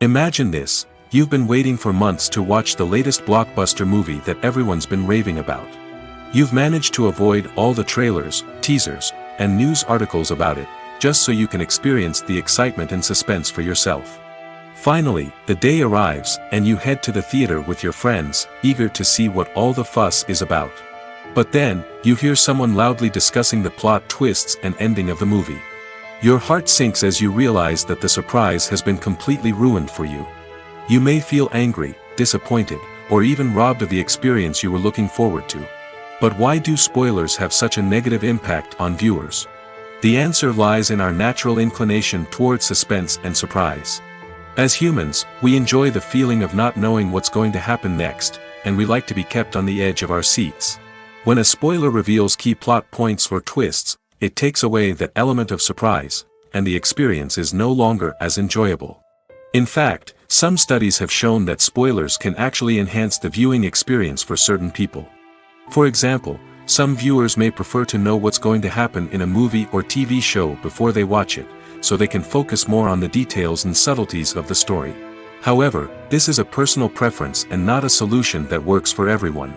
Imagine this: you've been waiting for months to watch the latest blockbuster movie that everyone's been raving about. You've managed to avoid all the trailers, teasers, and news articles about it, just so you can experience the excitement and suspense for yourself. Finally, the day arrives, and you head to the theater with your friends, eager to see what all the fuss is about. But then, you hear someone loudly discussing the plot twists and ending of the movie. Your heart sinks as you realize that the surprise has been completely ruined for you. You may feel angry, disappointed, or even robbed of the experience you were looking forward to. But why do spoilers have such a negative impact on viewers? The answer lies in our natural inclination towards suspense and surprise. As humans, we enjoy the feeling of not knowing what's going to happen next, and we like to be kept on the edge of our seats. When a spoiler reveals key plot points or twists, it takes away that element of surprise, and the experience is no longer as enjoyable. In fact, some studies have shown that spoilers can actually enhance the viewing experience for certain people. For example, some viewers may prefer to know what's going to happen in a movie or TV show before they watch it, so they can focus more on the details and subtleties of the story. However, this is a personal preference and not a solution that works for everyone.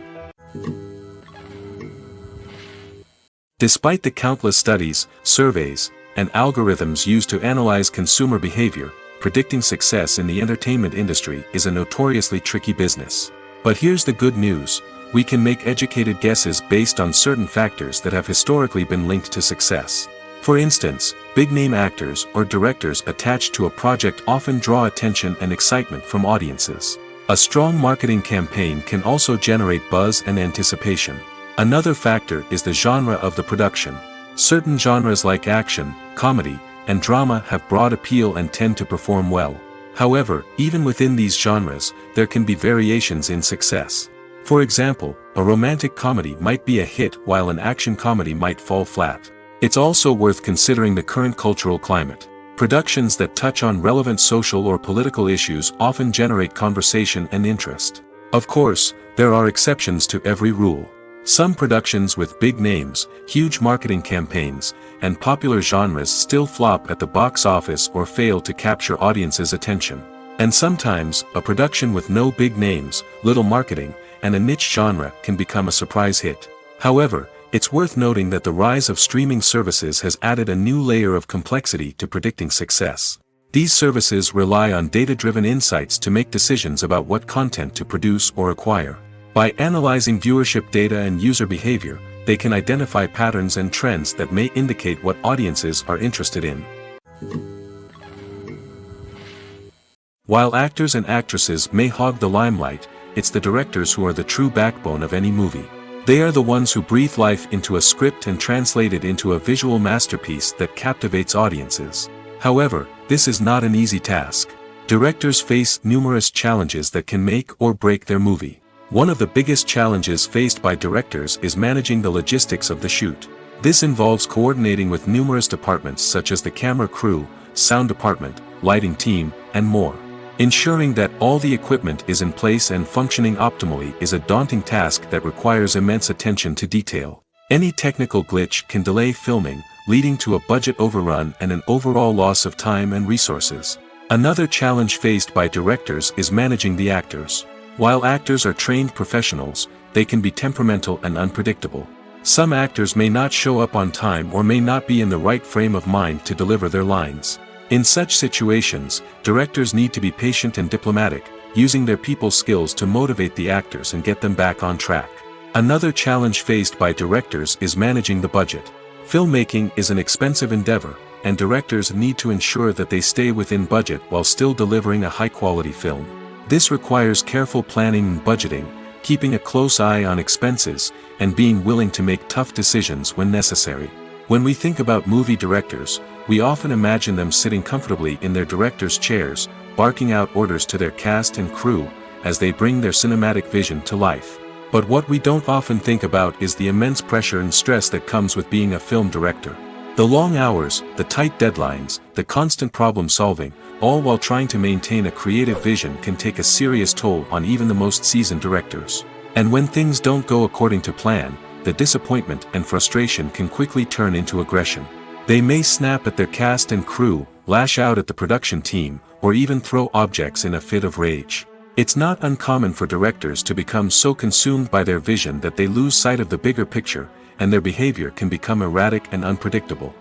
Despite the countless studies, surveys, and algorithms used to analyze consumer behavior, predicting success in the entertainment industry is a notoriously tricky business. But here's the good news: we can make educated guesses based on certain factors that have historically been linked to success. For instance, big-name actors or directors attached to a project often draw attention and excitement from audiences. A strong marketing campaign can also generate buzz and anticipation. Another factor is the genre of the production. Certain genres like action, comedy, and drama have broad appeal and tend to perform well. However, even within these genres, there can be variations in success. For example, a romantic comedy might be a hit while an action comedy might fall flat. It's also worth considering the current cultural climate. Productions that touch on relevant social or political issues often generate conversation and interest. Of course, there are exceptions to every rule. Some productions with big names, huge marketing campaigns, and popular genres still flop at the box office or fail to capture audiences' attention. And sometimes, a production with no big names, little marketing, and a niche genre can become a surprise hit. However, it's worth noting that the rise of streaming services has added a new layer of complexity to predicting success. These services rely on data-driven insights to make decisions about what content to produce or acquire. By analyzing viewership data and user behavior, they can identify patterns and trends that may indicate what audiences are interested in. While actors and actresses may hog the limelight, it's the directors who are the true backbone of any movie. They are the ones who breathe life into a script and translate it into a visual masterpiece that captivates audiences. However, this is not an easy task. Directors face numerous challenges that can make or break their movie. One of the biggest challenges faced by directors is managing the logistics of the shoot. This involves coordinating with numerous departments such as the camera crew, sound department, lighting team, and more. Ensuring that all the equipment is in place and functioning optimally is a daunting task that requires immense attention to detail. Any technical glitch can delay filming, leading to a budget overrun and an overall loss of time and resources. Another challenge faced by directors is managing the actors. While actors are trained professionals, they can be temperamental and unpredictable. Some actors may not show up on time or may not be in the right frame of mind to deliver their lines. In such situations, directors need to be patient and diplomatic, using their people skills to motivate the actors and get them back on track. Another challenge faced by directors is managing the budget. Filmmaking is an expensive endeavor, and directors need to ensure that they stay within budget while still delivering a high-quality film. This requires careful planning and budgeting, keeping a close eye on expenses, and being willing to make tough decisions when necessary. When we think about movie directors, we often imagine them sitting comfortably in their director's chairs, barking out orders to their cast and crew, as they bring their cinematic vision to life. But what we don't often think about is the immense pressure and stress that comes with being a film director. The long hours, the tight deadlines, the constant problem solving, all while trying to maintain a creative vision can take a serious toll on even the most seasoned directors. And when things don't go according to plan, the disappointment and frustration can quickly turn into aggression. They may snap at their cast and crew, lash out at the production team, or even throw objects in a fit of rage. It's not uncommon for directors to become so consumed by their vision that they lose sight of the bigger picture, and their behavior can become erratic and unpredictable.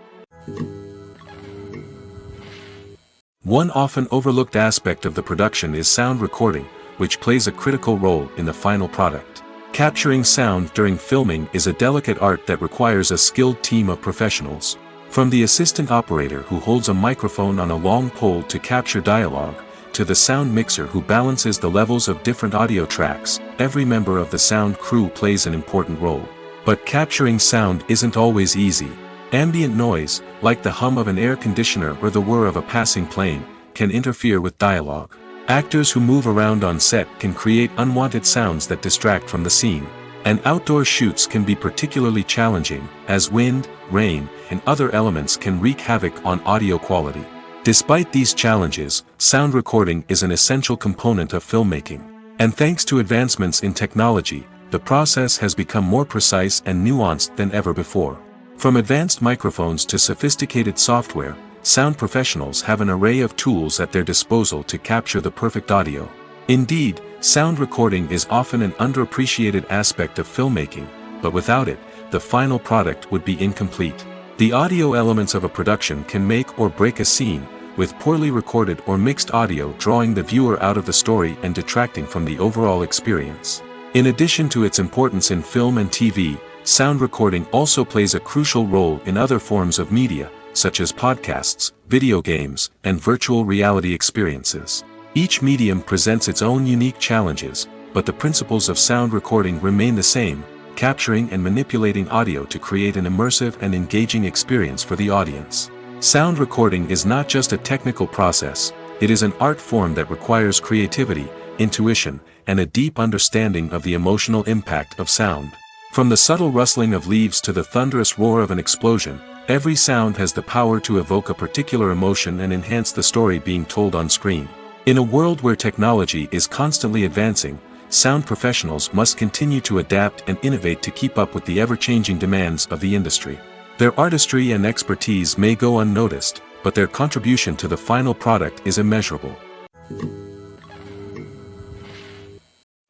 One often overlooked aspect of the production is sound recording, which plays a critical role in the final product. Capturing sound during filming is a delicate art that requires a skilled team of professionals. From the assistant operator who holds a microphone on a long pole to capture dialogue, to the sound mixer who balances the levels of different audio tracks, every member of the sound crew plays an important role. But capturing sound isn't always easy. Ambient noise, like the hum of an air conditioner or the whir of a passing plane, can interfere with dialogue. Actors who move around on set can create unwanted sounds that distract from the scene. And outdoor shoots can be particularly challenging, as wind, rain, and other elements can wreak havoc on audio quality. Despite these challenges, sound recording is an essential component of filmmaking. And thanks to advancements in technology, the process has become more precise and nuanced than ever before. From advanced microphones to sophisticated software, sound professionals have an array of tools at their disposal to capture the perfect audio. Indeed, sound recording is often an underappreciated aspect of filmmaking, but without it, the final product would be incomplete. The audio elements of a production can make or break a scene, with poorly recorded or mixed audio drawing the viewer out of the story and detracting from the overall experience. In addition to its importance in film and TV, sound recording also plays a crucial role in other forms of media, such as podcasts, video games, and virtual reality experiences. Each medium presents its own unique challenges, but the principles of sound recording remain the same, capturing and manipulating audio to create an immersive and engaging experience for the audience. Sound recording is not just a technical process, it is an art form that requires creativity, intuition, and a deep understanding of the emotional impact of sound. From the subtle rustling of leaves to the thunderous roar of an explosion, every sound has the power to evoke a particular emotion and enhance the story being told on screen. In a world where technology is constantly advancing, sound professionals must continue to adapt and innovate to keep up with the ever-changing demands of the industry. Their artistry and expertise may go unnoticed, but their contribution to the final product is immeasurable.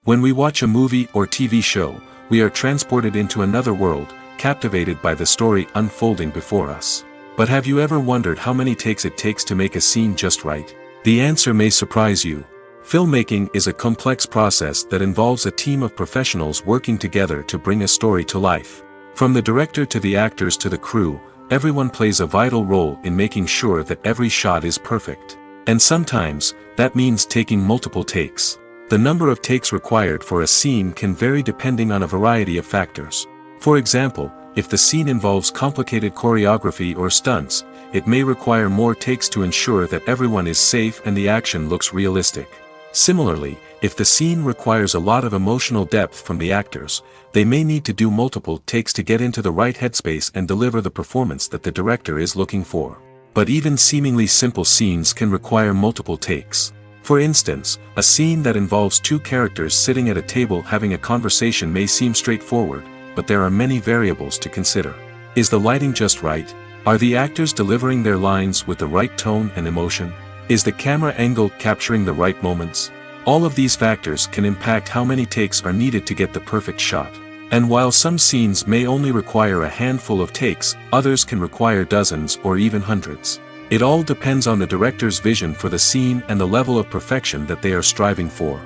When we watch a movie or TV show, we are transported into another world, captivated by the story unfolding before us. But have you ever wondered how many takes it takes to make a scene just right? The answer may surprise you. Filmmaking is a complex process that involves a team of professionals working together to bring a story to life. From the director to the actors to the crew, everyone plays a vital role in making sure that every shot is perfect. And sometimes, that means taking multiple takes. The number of takes required for a scene can vary depending on a variety of factors. For example, if the scene involves complicated choreography or stunts, it may require more takes to ensure that everyone is safe and the action looks realistic. Similarly, if the scene requires a lot of emotional depth from the actors, they may need to do multiple takes to get into the right headspace and deliver the performance that the director is looking for. But even seemingly simple scenes can require multiple takes. For instance, a scene that involves two characters sitting at a table having a conversation may seem straightforward, but there are many variables to consider. Is the lighting just right? Are the actors delivering their lines with the right tone and emotion? Is the camera angle capturing the right moments? All of these factors can impact how many takes are needed to get the perfect shot. And while some scenes may only require a handful of takes, others can require dozens or even hundreds. It all depends on the director's vision for the scene and the level of perfection that they are striving for.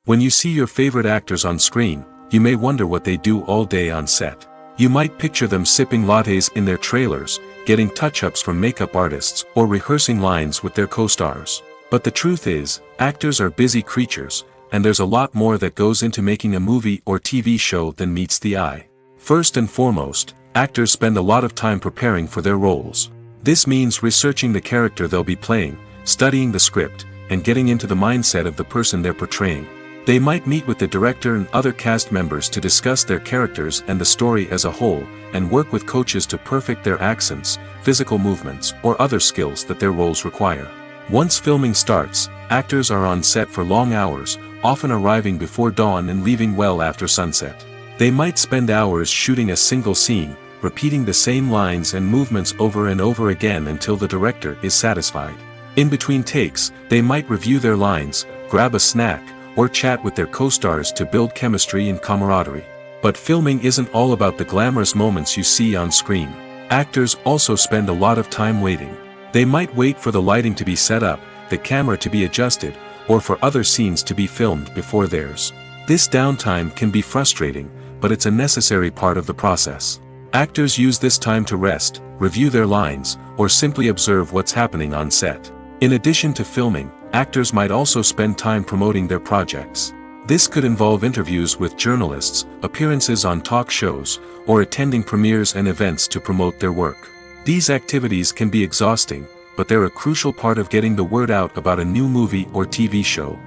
When you see your favorite actors on screen, you may wonder what they do all day on set. You might picture them sipping lattes in their trailers, getting touch-ups from makeup artists, or rehearsing lines with their co-stars. But the truth is, actors are busy creatures, and there's a lot more that goes into making a movie or TV show than meets the eye. First and foremost, actors spend a lot of time preparing for their roles. This means researching the character they'll be playing, studying the script, and getting into the mindset of the person they're portraying. They might meet with the director and other cast members to discuss their characters and the story as a whole, and work with coaches to perfect their accents, physical movements, or other skills that their roles require. Once filming starts, actors are on set for long hours, often arriving before dawn and leaving well after sunset. They might spend hours shooting a single scene, repeating the same lines and movements over and over again until the director is satisfied. In between takes, they might review their lines, grab a snack, or chat with their co-stars to build chemistry and camaraderie. But filming isn't all about the glamorous moments you see on screen. Actors also spend a lot of time waiting. They might wait for the lighting to be set up, the camera to be adjusted, or for other scenes to be filmed before theirs. This downtime can be frustrating, but it's a necessary part of the process. Actors use this time to rest, review their lines, or simply observe what's happening on set. In addition to filming, actors might also spend time promoting their projects. This could involve interviews with journalists, appearances on talk shows, or attending premieres and events to promote their work. These activities can be exhausting, but they're a crucial part of getting the word out about a new movie or TV show.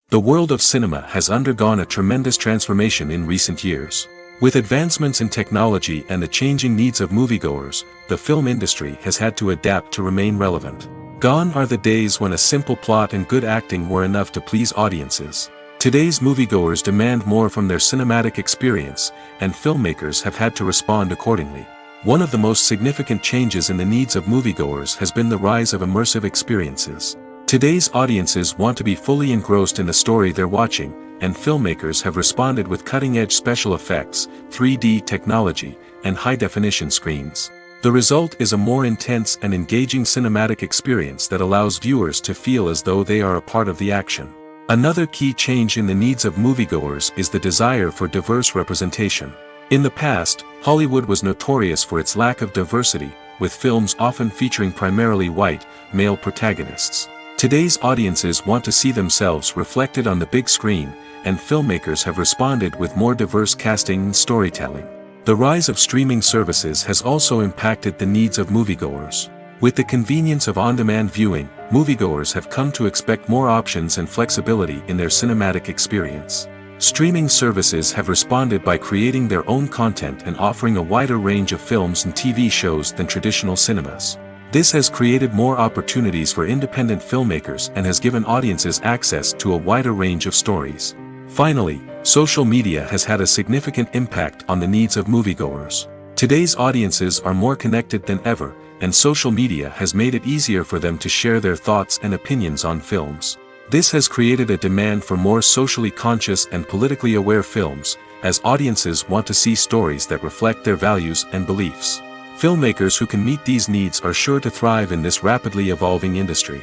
The world of cinema has undergone a tremendous transformation in recent years. With advancements in technology and the changing needs of moviegoers, the film industry has had to adapt to remain relevant. Gone are the days when a simple plot and good acting were enough to please audiences. Today's moviegoers demand more from their cinematic experience, and filmmakers have had to respond accordingly. One of the most significant changes in the needs of moviegoers has been the rise of immersive experiences. Today's audiences want to be fully engrossed in the story they're watching, and filmmakers have responded with cutting-edge special effects, 3D technology, and high-definition screens. The result is a more intense and engaging cinematic experience that allows viewers to feel as though they are a part of the action. Another key change in the needs of moviegoers is the desire for diverse representation. In the past, Hollywood was notorious for its lack of diversity, with films often featuring primarily white, male protagonists. Today's audiences want to see themselves reflected on the big screen, and filmmakers have responded with more diverse casting and storytelling. The rise of streaming services has also impacted the needs of moviegoers. With the convenience of on-demand viewing, moviegoers have come to expect more options and flexibility in their cinematic experience. Streaming services have responded by creating their own content and offering a wider range of films and TV shows than traditional cinemas. This has created more opportunities for independent filmmakers and has given audiences access to a wider range of stories. Finally, social media has had a significant impact on the needs of moviegoers. Today's audiences are more connected than ever, and social media has made it easier for them to share their thoughts and opinions on films. This has created a demand for more socially conscious and politically aware films, as audiences want to see stories that reflect their values and beliefs. Filmmakers who can meet these needs are sure to thrive in this rapidly evolving industry.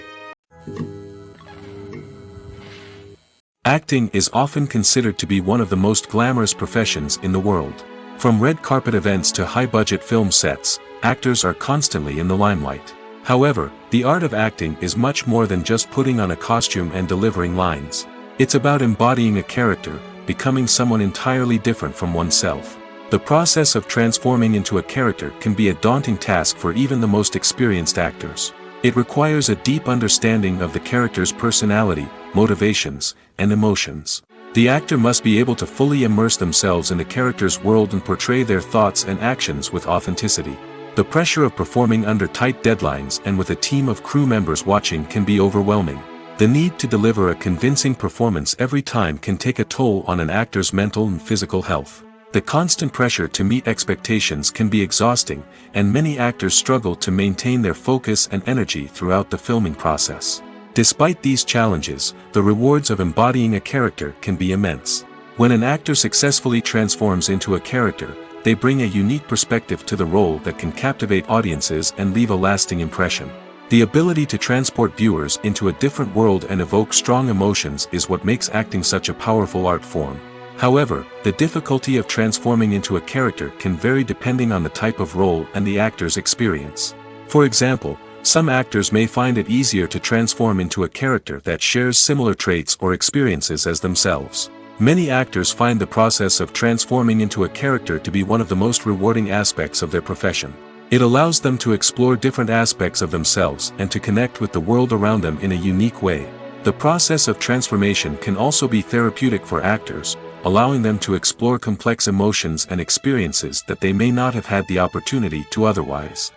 Acting is often considered to be one of the most glamorous professions in the world. From red carpet events to high-budget film sets, actors are constantly in the limelight. However, the art of acting is much more than just putting on a costume and delivering lines. It's about embodying a character, becoming someone entirely different from oneself. The process of transforming into a character can be a daunting task for even the most experienced actors. It requires a deep understanding of the character's personality, motivations, and emotions. The actor must be able to fully immerse themselves in the character's world and portray their thoughts and actions with authenticity. The pressure of performing under tight deadlines and with a team of crew members watching can be overwhelming. The need to deliver a convincing performance every time can take a toll on an actor's mental and physical health. The constant pressure to meet expectations can be exhausting, and many actors struggle to maintain their focus and energy throughout the filming process. Despite these challenges, the rewards of embodying a character can be immense. When an actor successfully transforms into a character, they bring a unique perspective to the role that can captivate audiences and leave a lasting impression. The ability to transport viewers into a different world and evoke strong emotions is what makes acting such a powerful art form. However, the difficulty of transforming into a character can vary depending on the type of role and the actor's experience. For example, some actors may find it easier to transform into a character that shares similar traits or experiences as themselves. Many actors find the process of transforming into a character to be one of the most rewarding aspects of their profession. It allows them to explore different aspects of themselves and to connect with the world around them in a unique way. The process of transformation can also be therapeutic for actors, allowing them to explore complex emotions and experiences that they may not have had the opportunity to otherwise.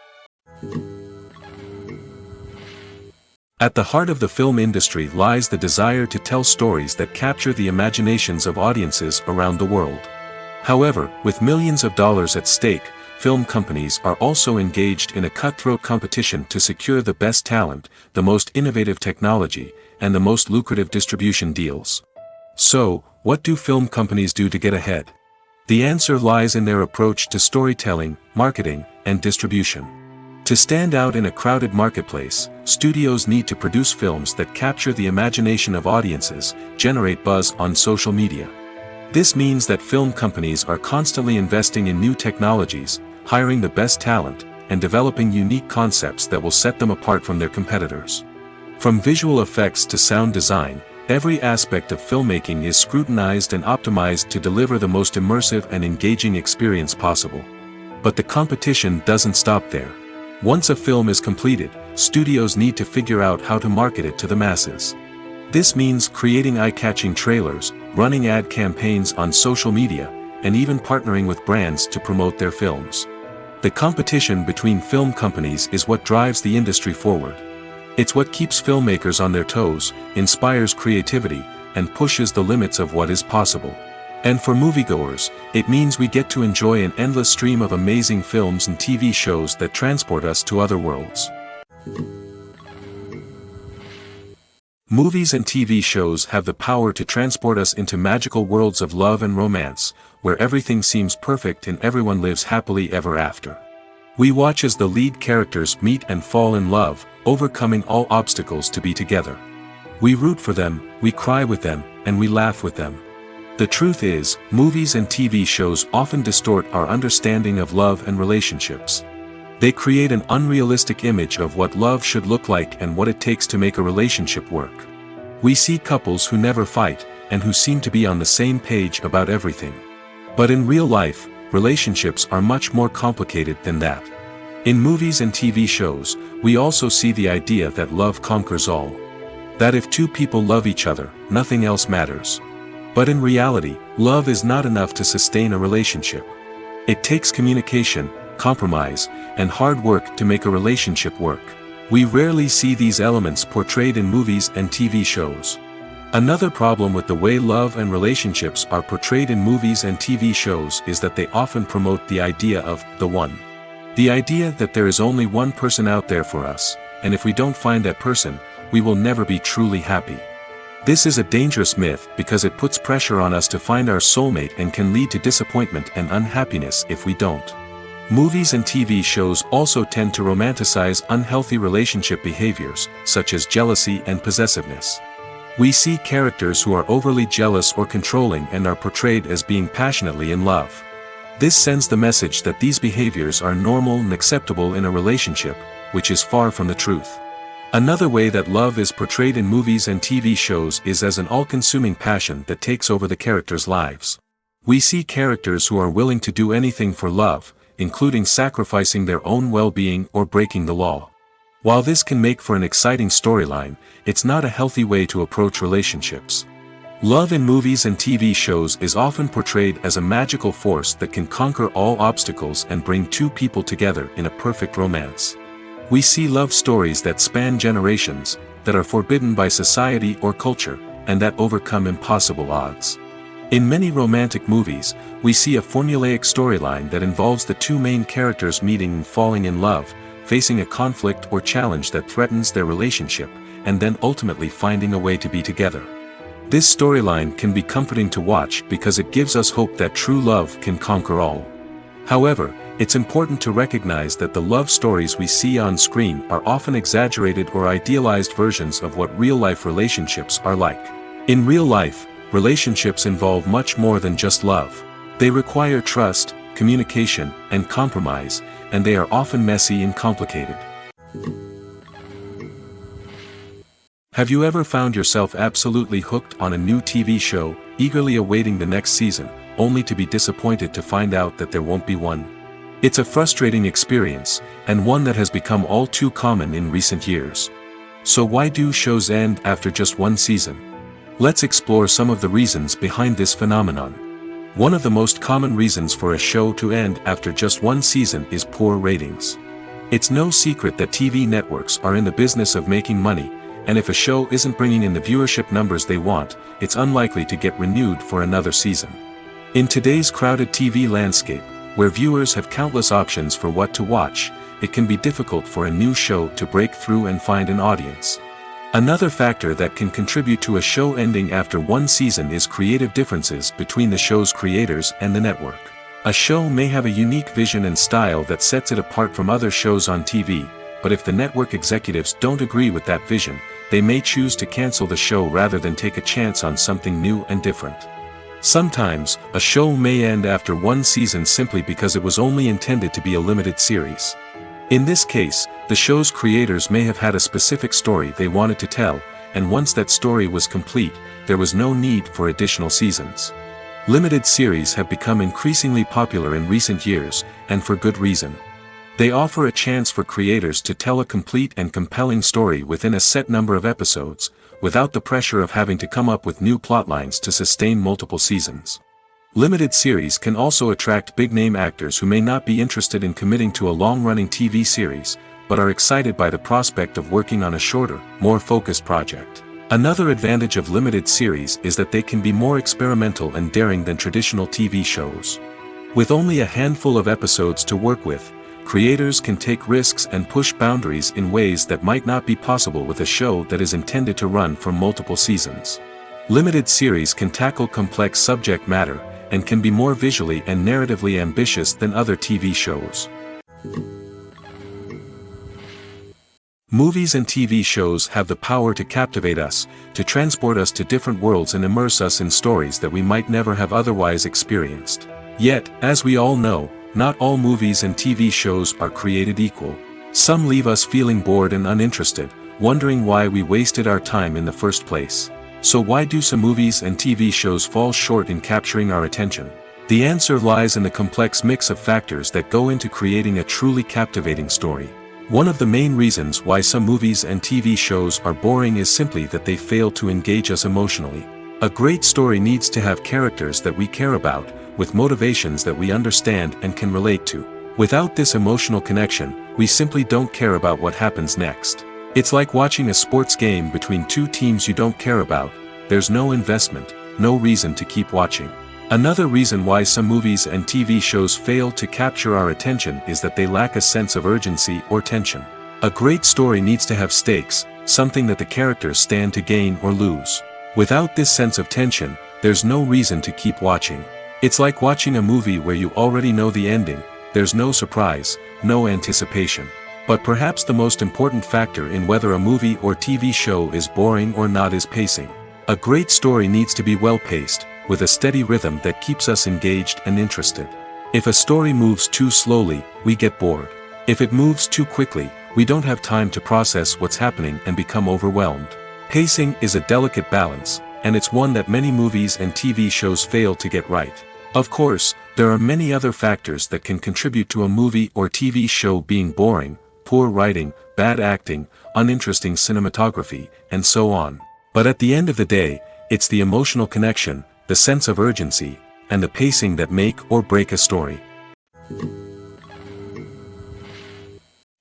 At the heart of the film industry lies the desire to tell stories that capture the imaginations of audiences around the world. However, with millions of dollars at stake, film companies are also engaged in a cutthroat competition to secure the best talent, the most innovative technology, and the most lucrative distribution deals. So, what do film companies do to get ahead? The answer lies in their approach to storytelling, marketing, and distribution. To stand out in a crowded marketplace, studios need to produce films that capture the imagination of audiences, generate buzz on social media. This means that film companies are constantly investing in new technologies, hiring the best talent, and developing unique concepts that will set them apart from their competitors. From visual effects to sound design, every aspect of filmmaking is scrutinized and optimized to deliver the most immersive and engaging experience possible. But the competition doesn't stop there. Once a film is completed, studios need to figure out how to market it to the masses. This means creating eye-catching trailers, running ad campaigns on social media, and even partnering with brands to promote their films. The competition between film companies is what drives the industry forward. It's what keeps filmmakers on their toes, inspires creativity, and pushes the limits of what is possible. And for moviegoers, it means we get to enjoy an endless stream of amazing films and TV shows that transport us to other worlds. Movies and TV shows have the power to transport us into magical worlds of love and romance, where everything seems perfect and everyone lives happily ever after. We watch as the lead characters meet and fall in love, overcoming all obstacles to be together. We root for them, we cry with them, and we laugh with them. The truth is, movies and TV shows often distort our understanding of love and relationships. They create an unrealistic image of what love should look like and what it takes to make a relationship work. We see couples who never fight, and who seem to be on the same page about everything. But in real life, relationships are much more complicated than that. In movies and TV shows, we also see the idea that love conquers all. That if two people love each other, nothing else matters. But in reality, love is not enough to sustain a relationship. It takes communication, compromise, and hard work to make a relationship work. We rarely see these elements portrayed in movies and TV shows. Another problem with the way love and relationships are portrayed in movies and TV shows is that they often promote the idea of the one. The idea that there is only one person out there for us, and if we don't find that person, we will never be truly happy. This is a dangerous myth because it puts pressure on us to find our soulmate and can lead to disappointment and unhappiness if we don't. Movies and TV shows also tend to romanticize unhealthy relationship behaviors, such as jealousy and possessiveness. We see characters who are overly jealous or controlling and are portrayed as being passionately in love. This sends the message that these behaviors are normal and acceptable in a relationship, which is far from the truth. Another way that love is portrayed in movies and TV shows is as an all-consuming passion that takes over the characters' lives. We see characters who are willing to do anything for love, including sacrificing their own well-being or breaking the law. While this can make for an exciting storyline, it's not a healthy way to approach relationships. Love in movies and TV shows is often portrayed as a magical force that can conquer all obstacles and bring two people together in a perfect romance. We see love stories that span generations, that are forbidden by society or culture, and that overcome impossible odds. In many romantic movies, we see a formulaic storyline that involves the two main characters meeting and falling in love, facing a conflict or challenge that threatens their relationship, and then ultimately finding a way to be together. This storyline can be comforting to watch because it gives us hope that true love can conquer all. However, it's important to recognize that the love stories we see on screen are often exaggerated or idealized versions of what real-life relationships are like. In real life, relationships involve much more than just love. They require trust, communication, and compromise, and they are often messy and complicated. Have you ever found yourself absolutely hooked on a new TV show, eagerly awaiting the next season, only to be disappointed to find out that there won't be one? It's a frustrating experience, and one that has become all too common in recent years. So why do shows end after just one season? Let's explore some of the reasons behind this phenomenon. One of the most common reasons for a show to end after just one season is poor ratings. It's no secret that TV networks are in the business of making money, and if a show isn't bringing in the viewership numbers they want, it's unlikely to get renewed for another season. In today's crowded TV landscape, where viewers have countless options for what to watch, it can be difficult for a new show to break through and find an audience. Another factor that can contribute to a show ending after one season is creative differences between the show's creators and the network. A show may have a unique vision and style that sets it apart from other shows on TV, but if the network executives don't agree with that vision, they may choose to cancel the show rather than take a chance on something new and different. Sometimes, a show may end after one season simply because it was only intended to be a limited series. In this case, the show's creators may have had a specific story they wanted to tell, and once that story was complete, there was no need for additional seasons. Limited series have become increasingly popular in recent years, and for good reason. They offer a chance for creators to tell a complete and compelling story within a set number of episodes, without the pressure of having to come up with new plotlines to sustain multiple seasons. Limited series can also attract big-name actors who may not be interested in committing to a long-running TV series, but are excited by the prospect of working on a shorter, more focused project. Another advantage of limited series is that they can be more experimental and daring than traditional TV shows. With only a handful of episodes to work with, creators can take risks and push boundaries in ways that might not be possible with a show that is intended to run for multiple seasons. Limited series can tackle complex subject matter, and can be more visually and narratively ambitious than other TV shows. Movies and TV shows have the power to captivate us, to transport us to different worlds and immerse us in stories that we might never have otherwise experienced. Yet, as we all know, not all movies and TV shows are created equal. Some leave us feeling bored and uninterested, wondering why we wasted our time in the first place. So why do some movies and TV shows fall short in capturing our attention? The answer lies in the complex mix of factors that go into creating a truly captivating story. One of the main reasons why some movies and TV shows are boring is simply that they fail to engage us emotionally. A great story needs to have characters that we care about, with motivations that we understand and can relate to. Without this emotional connection, we simply don't care about what happens next. It's like watching a sports game between two teams you don't care about. There's no investment, no reason to keep watching. Another reason why some movies and TV shows fail to capture our attention is that they lack a sense of urgency or tension. A great story needs to have stakes, something that the characters stand to gain or lose. Without this sense of tension, there's no reason to keep watching. It's like watching a movie where you already know the ending, there's no surprise, no anticipation. But perhaps the most important factor in whether a movie or TV show is boring or not is pacing. A great story needs to be well-paced, with a steady rhythm that keeps us engaged and interested. If a story moves too slowly, we get bored. If it moves too quickly, we don't have time to process what's happening and become overwhelmed. Pacing is a delicate balance, and it's one that many movies and TV shows fail to get right. Of course, there are many other factors that can contribute to a movie or TV show being boring: poor writing, bad acting, uninteresting cinematography, and so on. But at the end of the day, it's the emotional connection, the sense of urgency, and the pacing that make or break a story.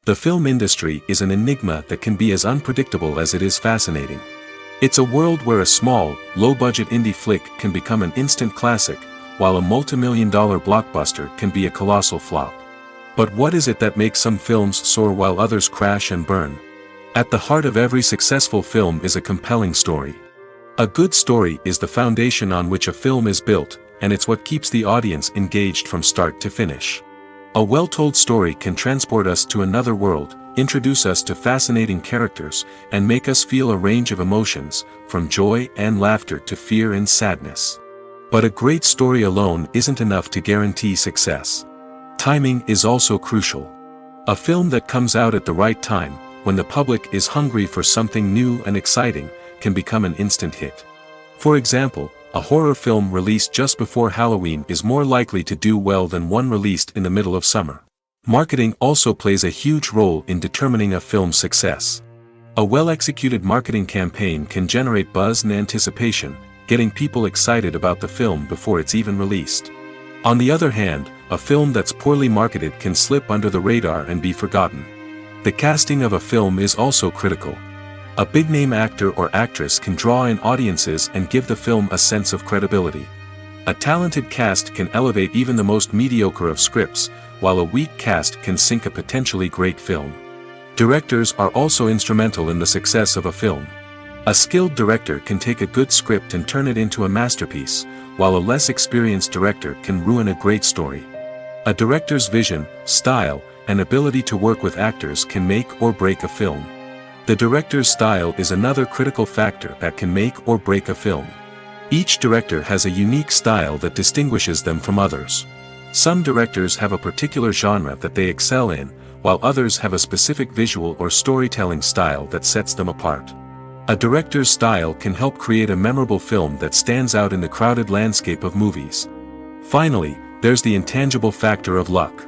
The film industry is an enigma that can be as unpredictable as it is fascinating. It's a world where a small, low-budget indie flick can become an instant classic, while a multi-million-dollar blockbuster can be a colossal flop. But what is it that makes some films soar while others crash and burn? At the heart of every successful film is a compelling story. A good story is the foundation on which a film is built, and it's what keeps the audience engaged from start to finish. A well-told story can transport us to another world, introduce us to fascinating characters, and make us feel a range of emotions, from joy and laughter to fear and sadness. But a great story alone isn't enough to guarantee success. Timing is also crucial. A film that comes out at the right time, when the public is hungry for something new and exciting, can become an instant hit. For example, a horror film released just before Halloween is more likely to do well than one released in the middle of summer. Marketing also plays a huge role in determining a film's success. A well-executed marketing campaign can generate buzz and anticipation, getting people excited about the film before it's even released. On the other hand, a film that's poorly marketed can slip under the radar and be forgotten. The casting of a film is also critical. A big-name actor or actress can draw in audiences and give the film a sense of credibility. A talented cast can elevate even the most mediocre of scripts, while a weak cast can sink a potentially great film. Directors are also instrumental in the success of a film. A skilled director can take a good script and turn it into a masterpiece, while a less experienced director can ruin a great story. A director's vision, style, and ability to work with actors can make or break a film. The director's style is another critical factor that can make or break a film. Each director has a unique style that distinguishes them from others. Some directors have a particular genre that they excel in, while others have a specific visual or storytelling style that sets them apart. A director's style can help create a memorable film that stands out in the crowded landscape of movies. Finally, there's the intangible factor of luck.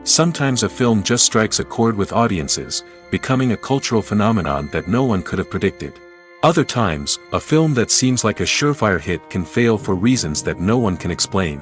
Sometimes a film just strikes a chord with audiences, becoming a cultural phenomenon that no one could have predicted. Other times, a film that seems like a surefire hit can fail for reasons that no one can explain.